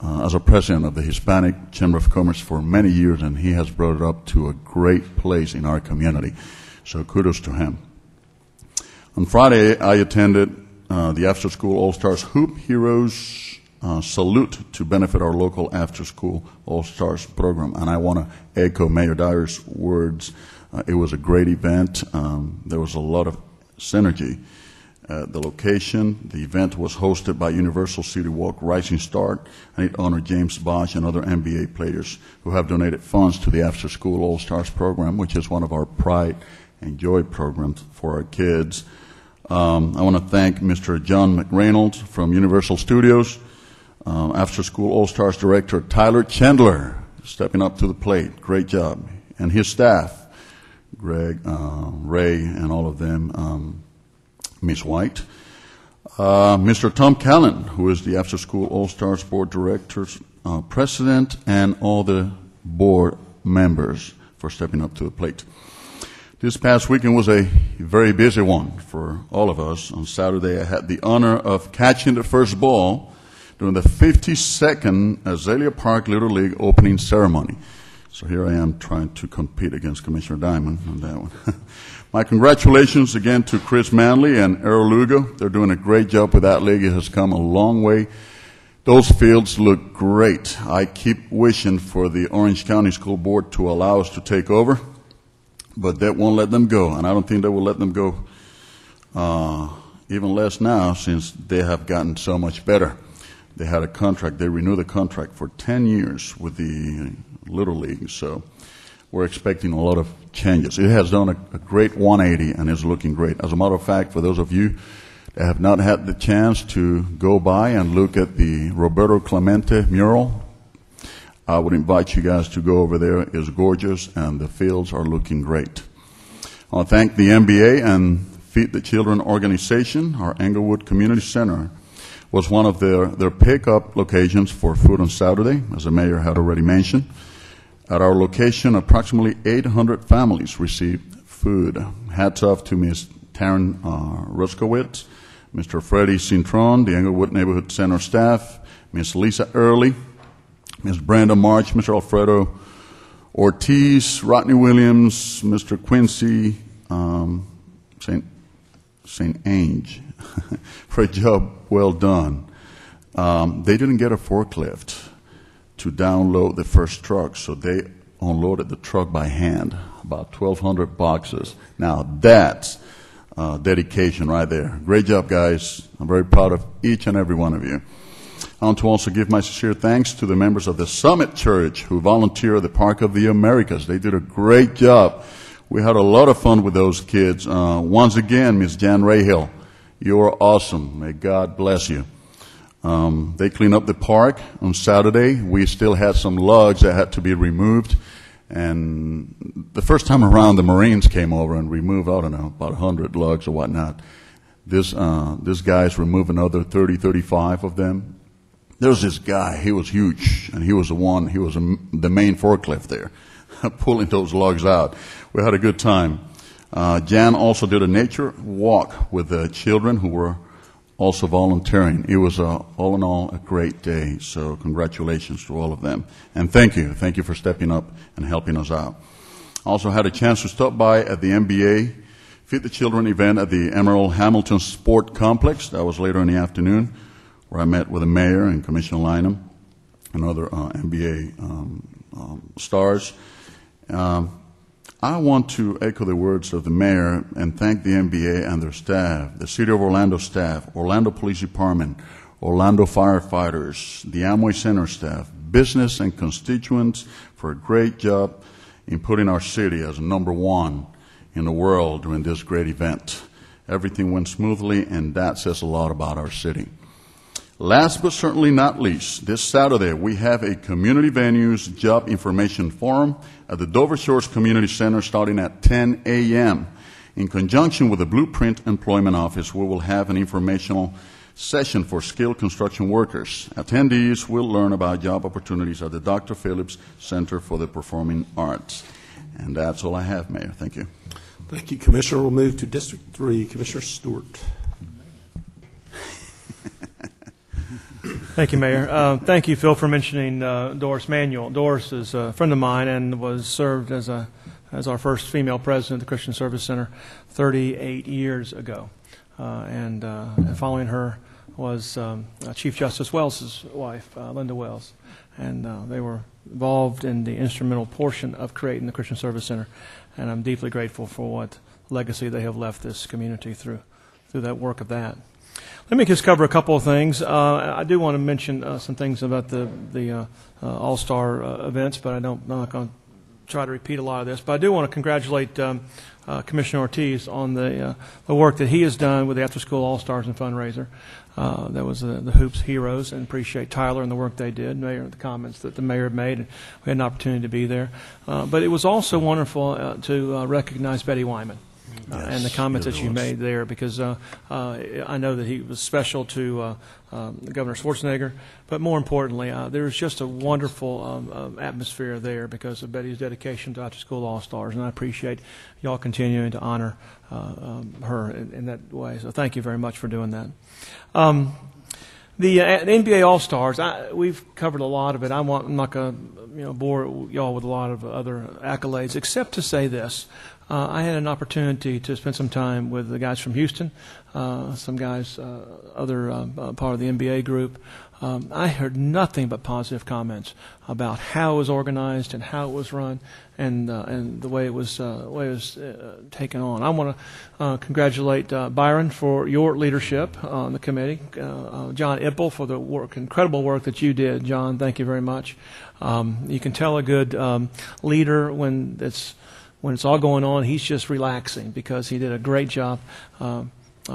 as a president of the Hispanic Chamber of Commerce for many years, and he has brought it up to a great place in our community. So kudos to him. On Friday, I attended the After School All-Stars Hoop Heroes Salute to benefit our local After School All-Stars program. And I want to echo Mayor Dyer's words. It was a great event. There was a lot of synergy. The location, the event was hosted by Universal City Walk Rising Start, and it honored James Bosch and other NBA players who have donated funds to the After School All-Stars program, which is one of our Pride and Joy programs for our kids. I want to thank Mr. John McReynolds from Universal Studios, After School All-Stars Director Tyler Chandler, stepping up to the plate. Great job. And his staff, Greg, Ray, and all of them, Ms. White. Mr. Tom Callan, who is the After School All-Stars Board Director's President, and all the board members for stepping up to the plate. This past weekend was a very busy one for all of us. On Saturday, I had the honor of catching the first ball during the 52nd Azalea Park Little League opening ceremony. So here I am trying to compete against Commissioner Diamond on that one. My congratulations again to Chris Manley and Errol Lugo. They're doing a great job with that league. It has come a long way. Those fields look great. I keep wishing for the Orange County School Board to allow us to take over, but that won't let them go, and I don't think they will let them go even less now since they have gotten so much better. They had a contract. They renewed the contract for 10 years with the Little League, so we're expecting a lot of changes. It has done a great 180 and is looking great. As a matter of fact, for those of you that have not had the chance to go by and look at the Roberto Clemente mural, I would invite you guys to go over there. It's gorgeous, and the fields are looking great. I want to thank the NBA and Feed the Children organization. Our Englewood Community Center was one of their pickup locations for food on Saturday, as the mayor had already mentioned. At our location, approximately 800 families received food. Hats off to Ms. Taryn Ruskowitz, Mr. Freddie Cintron, the Englewood Neighborhood Center staff, Ms. Lisa Early, Ms. Brenda March, Mr. Alfredo Ortiz, Rodney Williams, Mr. Quincy St. Ange, for a job well done. They didn't get a forklift to download the first truck, so they unloaded the truck by hand, about 1,200 boxes. Now that's dedication right there. Great job, guys. I'm very proud of each and every one of you. I want to also give my sincere thanks to the members of the Summit Church who volunteer at the Park of the Americas. They did a great job. We had a lot of fun with those kids. Once again, Ms. Jan Rahill, you're awesome. May God bless you. They cleaned up the park on Saturday. We still had some logs that had to be removed. And the first time around, the Marines came over and removed, I don't know, about 100 logs or whatnot. This guy's removed another 30, 35 of them. There's this guy, he was huge, and he was the main forklift there, pulling those logs out. We had a good time. Jan also did a nature walk with the children who were also volunteering. It was, all in all, a great day. So congratulations to all of them. And thank you. Thank you for stepping up and helping us out. Also had a chance to stop by at the NBA Feed the Children event at the Emerald Hamilton Sport Complex. That was later in the afternoon, where I met with the mayor and Commissioner Lynham and other NBA stars. I want to echo the words of the mayor and thank the NBA and their staff, the City of Orlando staff, Orlando Police Department, Orlando firefighters, the Amway Center staff, business and constituents for a great job in putting our city as #1 in the world during this great event. Everything went smoothly, and that says a lot about our city. Last but certainly not least, this Saturday we have a Community Venues Job Information Forum at the Dover Shores Community Center starting at 10 a.m. In conjunction with the Blueprint Employment Office, we will have an informational session for skilled construction workers. Attendees will learn about job opportunities at the Dr. Phillips Center for the Performing Arts. And that's all I have, Mayor. Thank you. Thank you, Commissioner. We'll move to District 3. Commissioner Stewart. Thank you, Mayor. Thank you, Phil, for mentioning Doris Manuel. Doris is a friend of mine and was served as our first female president of the Christian Service Center 38 years ago. And following her was Chief Justice Wells' wife, Linda Wells. And they were involved in the instrumental portion of creating the Christian Service Center. And I'm deeply grateful for what legacy they have left this community through that work of that. Let me just cover a couple of things. I do want to mention some things about the All-Star events, but I'm not going to try to repeat a lot of this. But I do want to congratulate Commissioner Ortiz on the work that he has done with the After School All-Stars and fundraiser. That was the Hoops Heroes, and appreciate Tyler and the work they did, the comments that the mayor had made. And we had an opportunity to be there. But it was also wonderful to recognize Betty Wyman. And the comments that you made there, because I know that he was special to Governor Schwarzenegger, but more importantly, there was just a wonderful atmosphere there because of Betty's dedication to After School All-Stars, and I appreciate y'all continuing to honor her in that way. So thank you very much for doing that. The NBA All-Stars, we've covered a lot of it. I'm not going to bore y'all with a lot of other accolades, except to say this. I had an opportunity to spend some time with the guys from Houston, some guys, other part of the NBA group. I heard nothing but positive comments about how it was organized and how it was run, and the way it was taken on. I want to congratulate Byron for your leadership on the committee, John Ipple for the incredible work that you did. John, thank you very much. You can tell a good leader when it's all going on, he's just relaxing because he did a great job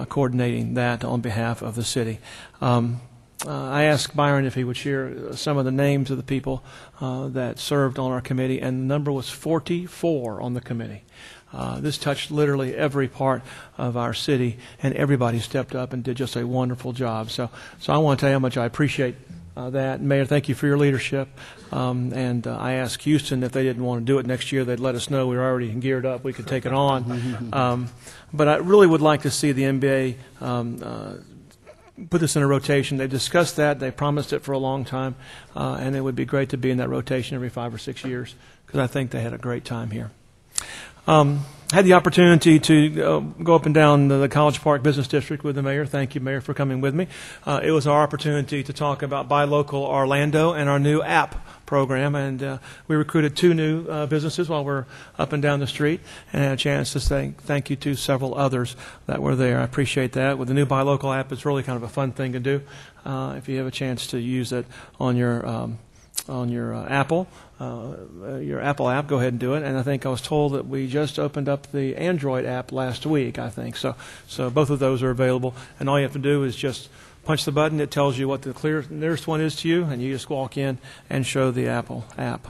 coordinating that on behalf of the city. I asked Byron if he would share some of the names of the people that served on our committee, and the number was 44 on the committee. This touched literally every part of our city, and everybody stepped up and did just a wonderful job. So I want to tell you how much I appreciate that. Mayor, thank you for your leadership. And I asked Houston if they didn't want to do it next year, they'd let us know. We were already geared up. We could take it on. But I really would like to see the NBA put this in a rotation. They discussed that. They promised it for a long time. And it would be great to be in that rotation every 5 or 6 years because I think they had a great time here. Had the opportunity to go up and down the College Park Business District with the mayor. Thank you, Mayor, for coming with me. It was our opportunity to talk about Buy Local Orlando and our new app program, and we recruited 2 new businesses while we're up and down the street, and had a chance to say thank you to several others that were there. I appreciate that. With the new Buy Local app, it's really kind of a fun thing to do. If you have a chance to use it on your Apple app, go ahead and do it. And I think I was told that we just opened up the Android app last week, I think. So both of those are available, and all you have to do is just punch the button. It tells you what the nearest one is to you, and you just walk in and show the Apple app.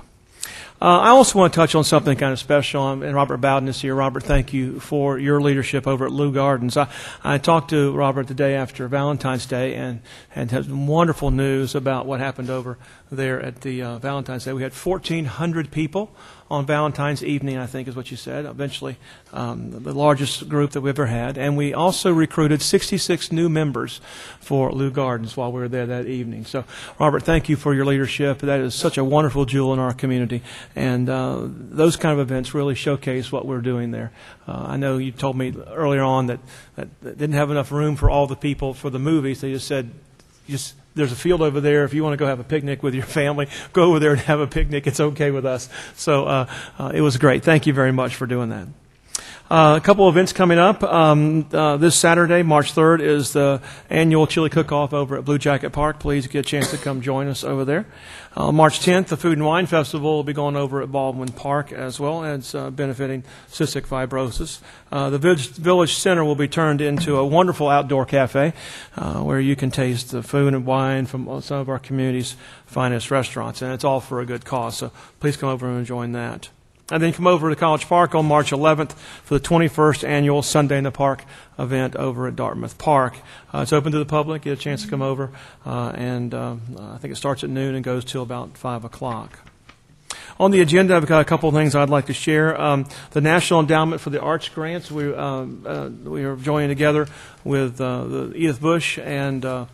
I also want to touch on something kind of special, and Robert Bowden is here. Robert, thank you for your leadership over at Lou Gardens. I talked to Robert the day after Valentine's Day and had some wonderful news about what happened over there at the Valentine's Day. We had 1,400 people on Valentine's evening, I think is what you said, eventually the largest group that we've ever had. And we also recruited 66 new members for Lou Gardens while we were there that evening. So, Robert, thank you for your leadership. That is such a wonderful jewel in our community. And those kind of events really showcase what we're doing there. I know you told me earlier on that they didn't have enough room for all the people for the movies. They just said, there's a field over there. If you want to go have a picnic with your family, go over there and have a picnic. It's okay with us. So it was great. Thank you very much for doing that. A couple of events coming up. This Saturday, March 3rd, is the annual chili cook-off over at Blue Jacket Park. Please get a chance to come join us over there. March 10th, the Food and Wine Festival will be going over at Baldwin Park as well, and it's benefiting cystic fibrosis. The Village Center will be turned into a wonderful outdoor cafe where you can taste the food and wine from some of our community's finest restaurants, and it's all for a good cause. So please come over and join that. And then come over to College Park on March 11th for the 21st annual Sunday in the Park event over at Dartmouth Park. It's open to the public. Get a chance to come over. And I think it starts at noon and goes till about 5 o'clock. On the agenda, I've got a couple of things I'd like to share. The National Endowment for the Arts grants. We are joining together with the Edith Bush and the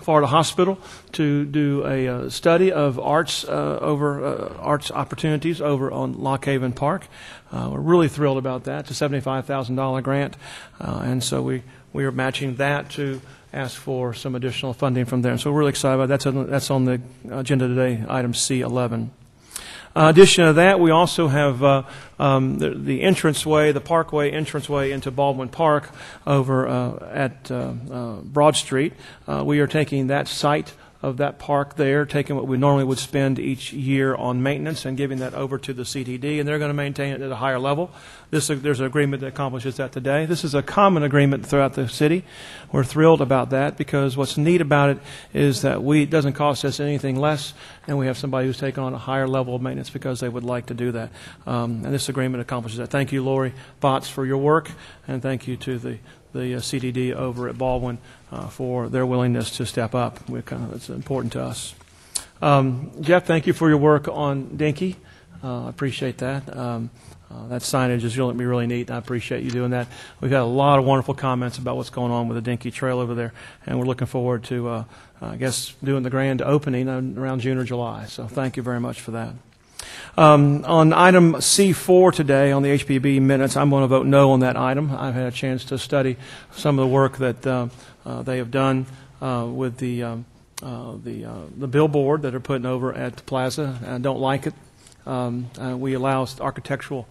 Florida Hospital to do a study of arts arts opportunities over on Lock Haven Park. We're really thrilled about that. It's a $75,000 grant, and so we are matching that to ask for some additional funding from there. And so we're really excited about that. That's on the agenda today, item C11. In addition to that, we also have the entranceway, the Parkway entranceway into Baldwin Park over at Broad Street. We are taking that site of that park there, taking what we normally would spend each year on maintenance and giving that over to the CTD, and they're going to maintain it at a higher level. There's an agreement that accomplishes that today. This is a common agreement throughout the city. We're thrilled about that because what's neat about it is that it doesn't cost us anything less, and we have somebody who's taken on a higher level of maintenance because they would like to do that. And this agreement accomplishes that. Thank you, Lori Botts, for your work, and thank you to the CTD over at Baldwin for their willingness to step up. It's important to us. Jeff, thank you for your work on Dinky. I appreciate that. That signage is really neat, and I appreciate you doing that. We've had a lot of wonderful comments about what's going on with the Dinky Trail over there, and we're looking forward to, I guess, doing the grand opening around June or July. So thank you very much for that. On item C4 today on the HPB minutes, I'm going to vote no on that item. I've had a chance to study some of the work that they have done with the billboard that are putting over at the plaza. I don't like it. We allow architectural,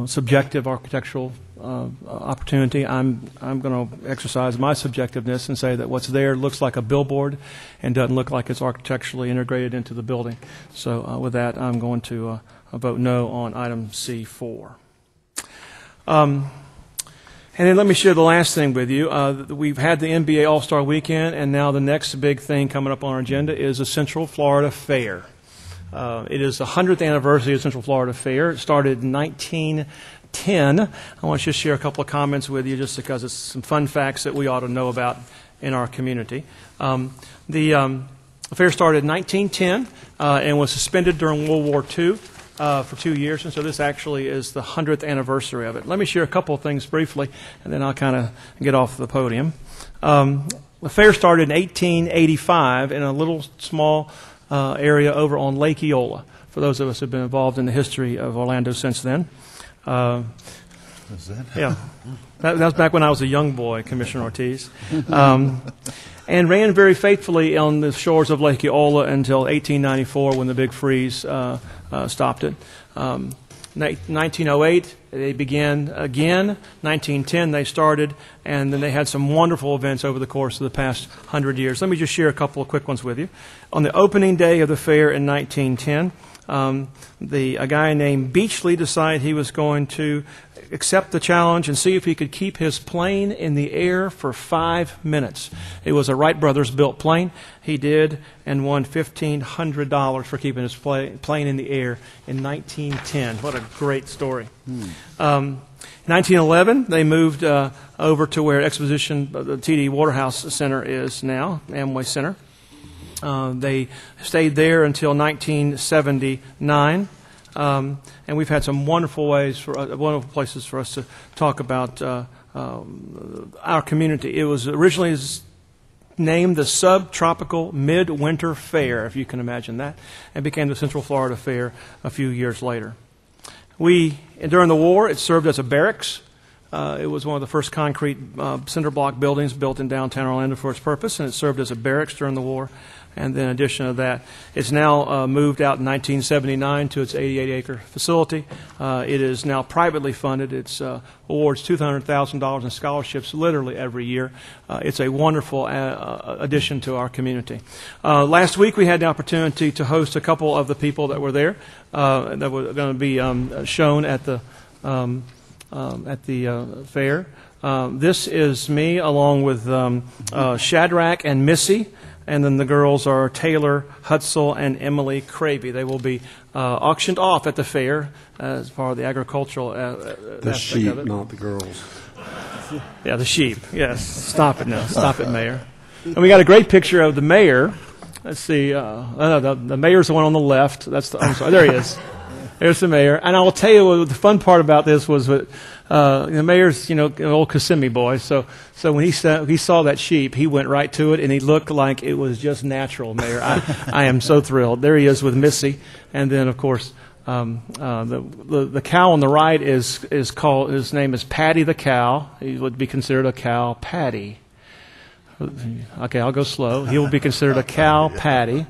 subjective architectural opportunity. I'm going to exercise my subjectiveness and say that what's there looks like a billboard and doesn't look like it's architecturally integrated into the building. So with that, I'm going to vote no on item C4. And then let me share the last thing with you. We've had the NBA All-Star Weekend, and now the next big thing coming up on our agenda is the Central Florida Fair. It is the 100th anniversary of Central Florida Fair. It started in 1910. I want to just share a couple of comments with you just because it's some fun facts that we ought to know about in our community. The fair started in 1910 and was suspended during World War II. For 2 years, and so this actually is the 100th anniversary of it. Let me share a couple of things briefly, and then I'll kind of get off the podium. The fair started in 1885 in a little small area over on Lake Eola, for those of us who have been involved in the history of Orlando since then. Yeah, that was back when I was a young boy, Commissioner Ortiz. And ran very faithfully on the shores of Lake Eola until 1894 when the big freeze stopped it. 1908, they began again. 1910, they started, and then they had some wonderful events over the course of the past 100 years. Let me just share a couple of quick ones with you. On the opening day of the fair in 1910, a guy named Beachley decided he was going to accept the challenge and see if he could keep his plane in the air for 5 minutes. It was a Wright Brothers built plane. He did, and won $1,500 for keeping his plane in the air in 1910. What a great story. 1911, they moved over to where the TD Waterhouse Center is now, Amway Center. They stayed there until 1979. And we've had some wonderful wonderful places for us to talk about our community. It was originally named the Subtropical Midwinter Fair, if you can imagine that, and became the Central Florida Fair a few years later. During the war, it served as a barracks. It was one of the first concrete cinder block buildings built in downtown Orlando for its purpose, and it served as a barracks during the war. And then in addition to that, it's now moved out in 1979 to its 88-acre facility. It is now privately funded. It awards $200,000 in scholarships literally every year. It's a wonderful addition to our community. Last week we had the opportunity to host a couple of the people that were there that were going to be shown at the fair. This is me along with Shadrach and Missy. And then the girls are Taylor, Hutzel, and Emily Cravey. They will be auctioned off at the fair as part of the agricultural the sheep, of it. Not the girls. Yeah, the sheep. Yes. Stop it now. Stop it, Mayor. And we got a great picture of the mayor. Let's see. The mayor's the one on the left. I'm sorry. There he is. There's the mayor. And I will tell you what the fun part about this was that the mayor's, an old Kissimmee boy. So when he saw that sheep, he went right to it, and he looked like it was just natural, Mayor. I am so thrilled. There he is with Missy. And then, of course, the cow on the right is called, his name is Patty the cow. He would be considered a cow patty. Okay, I'll go slow. He will be considered a cow patty.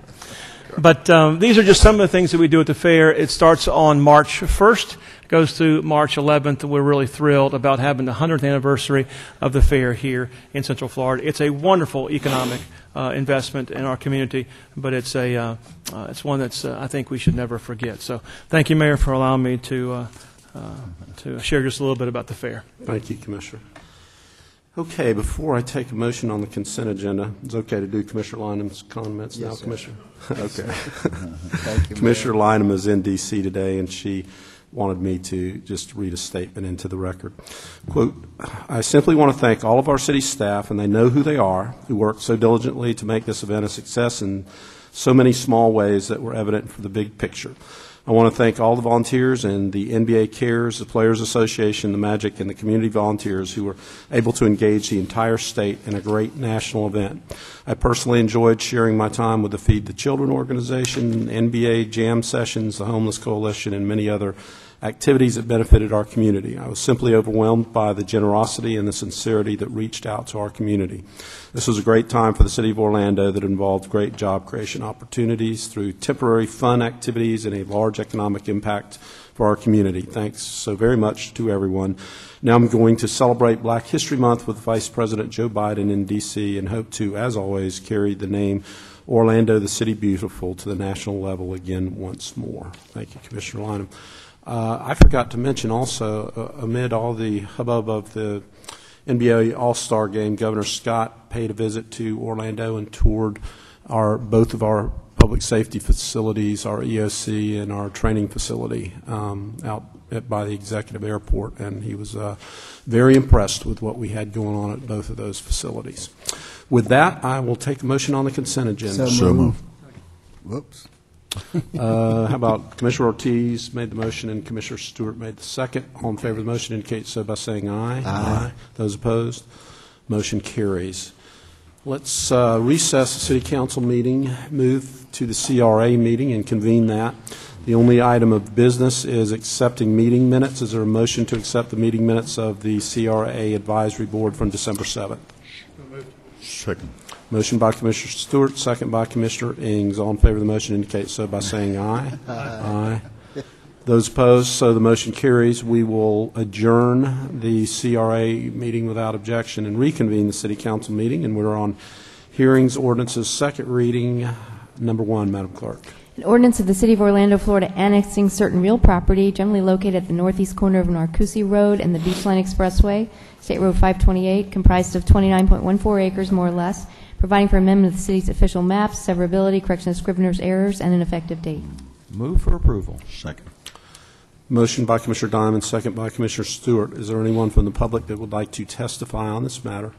But these are just some of the things that we do at the fair. It starts on March 1st, goes through March 11th. We're really thrilled about having the 100th anniversary of the fair here in Central Florida. It's a wonderful economic investment in our community, but it's one that's I think we should never forget. So thank you, Mayor, for allowing me to share just a little bit about the fair. Thank you, Commissioner. Okay, before I take a motion on the consent agenda, it's okay to do Commissioner Lynham's comments now, Commissioner? Okay. Thank you, Commissioner Lynham is in D.C. today, and she wanted me to just read a statement into the record. Quote, I simply want to thank all of our city staff, and they know who they are, who worked so diligently to make this event a success in so many small ways that were evident for the big picture. I want to thank all the volunteers and the NBA Cares, the Players Association, the Magic, and the community volunteers who were able to engage the entire state in a great national event. I personally enjoyed sharing my time with the Feed the Children organization, NBA jam sessions, the Homeless Coalition, and many other activities that benefited our community. I was simply overwhelmed by the generosity and the sincerity that reached out to our community. This was a great time for the City of Orlando that involved great job creation opportunities through temporary fun activities and a large economic impact for our community. Thanks so very much to everyone. Now I'm going to celebrate Black History Month with Vice President Joe Biden in D.C. and hope to, as always, carry the name Orlando, the City Beautiful, to the national level again once more. Thank you, Commissioner Lynham. I forgot to mention also, amid all the hubbub of the NBA All-Star Game, Governor Scott paid a visit to Orlando and toured both of our public safety facilities, our EOC and our training facility out by the Executive Airport, and he was very impressed with what we had going on at both of those facilities. With that, I will take a motion on the consent agenda. So moved. Whoops. How about Commissioner Ortiz made the motion and Commissioner Stewart made the second. All in favor of the motion indicate so by saying aye. Aye. Those opposed? Motion carries. Let's recess the City Council meeting, move to the CRA meeting and convene that. The only item of business is accepting meeting minutes. Is there a motion to accept the meeting minutes of the CRA Advisory Board from December 7th? Second. Motion by Commissioner Stewart, second by Commissioner Ings. All in favor of the motion indicate so by saying aye. Aye. Those opposed, so the motion carries. We will adjourn the CRA meeting without objection and reconvene the City Council meeting. And we're on hearings, ordinances, second reading. Number 1, Madam Clerk. An ordinance of the City of Orlando, Florida, annexing certain real property generally located at the northeast corner of Narcoossee Road and the Beachline Expressway, State Road 528, comprised of 29.14 acres, more or less, providing for amendment of the city's official maps, severability, correction of scrivener's errors, and an effective date. Move for approval. Second. Motion by Commissioner Diamond, second by Commissioner Stewart. Is there anyone from the public that would like to testify on this matter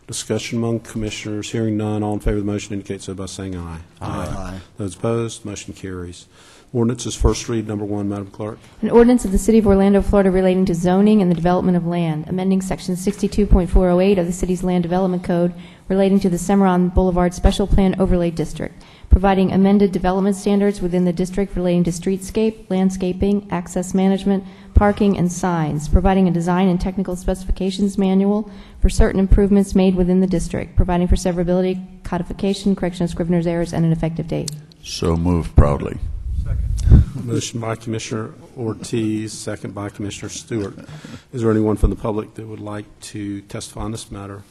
Discussion among commissioners. Hearing none, all in favor of the motion indicate so by saying aye. Aye. Those opposed, motion carries. Ordinances first read, number 1, Madam Clerk. An ordinance of the City of Orlando, Florida relating to zoning and the development of land, amending Section 62.408 of the city's Land Development Code relating to the Cimarron Boulevard Special Plan Overlay District, providing amended development standards within the district relating to streetscape, landscaping, access management, parking, and signs, providing a design and technical specifications manual for certain improvements made within the district, providing for severability, codification, correction of scrivener's errors, and an effective date. So moved proudly. Motion by Commissioner Ortiz, second by Commissioner Stewart. Is there anyone from the public that would like to testify on this matter?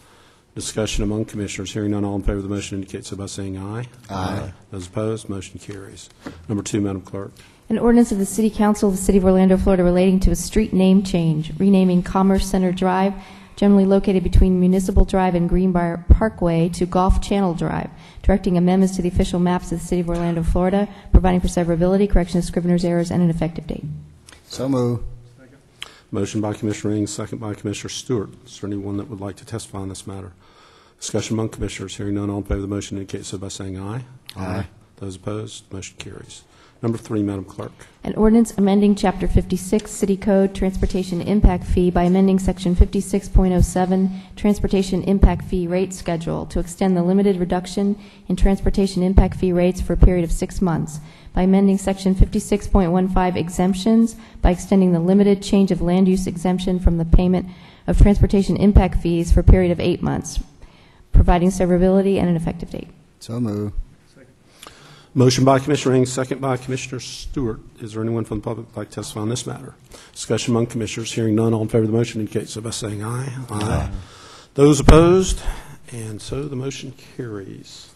Discussion among commissioners. Hearing none, all in favor of the motion indicate so by saying aye. Aye. Those opposed, motion carries. Number 2, Madam Clerk. An ordinance of the City Council of the City of Orlando, Florida relating to a street name change, renaming Commerce Center Drive, generally located between Municipal Drive and Greenbrier Parkway, to Golf Channel Drive, directing amendments to the official maps of the City of Orlando, Florida, providing for severability, correction of scrivener's errors, and an effective date. So move. Motion by Commissioner Ing, second by Commissioner Stewart. Is there anyone that would like to testify on this matter? Discussion among commissioners. Hearing none, all in favor of the motion indicate so by saying aye. Aye. Those opposed, motion carries. Number 3, Madam Clerk. An ordinance amending Chapter 56 City Code Transportation Impact Fee by amending Section 56.07 Transportation Impact Fee Rate Schedule to extend the limited reduction in transportation impact fee rates for a period of 6 months, by amending Section 56.15 Exemptions by extending the limited change of land use exemption from the payment of transportation impact fees for a period of 8 months, providing severability and an effective date. So move. Motion by Commissioner Ing, second by Commissioner Stewart. Is there anyone from the public who would like to testify on this matter? Discussion among commissioners. Hearing none, all in favor of the motion indicate so by saying aye. Aye. Those opposed? And so the motion carries.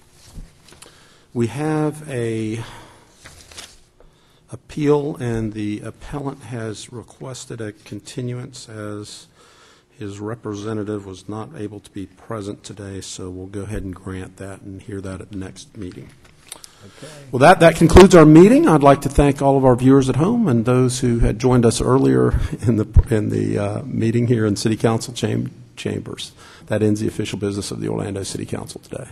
We have a appeal, and the appellant has requested a continuance as his representative was not able to be present today, so we'll go ahead and grant that and hear that at the next meeting. Okay. Well, that concludes our meeting. I'd like to thank all of our viewers at home and those who had joined us earlier in the meeting here in City Council chambers. That ends the official business of the Orlando City Council today.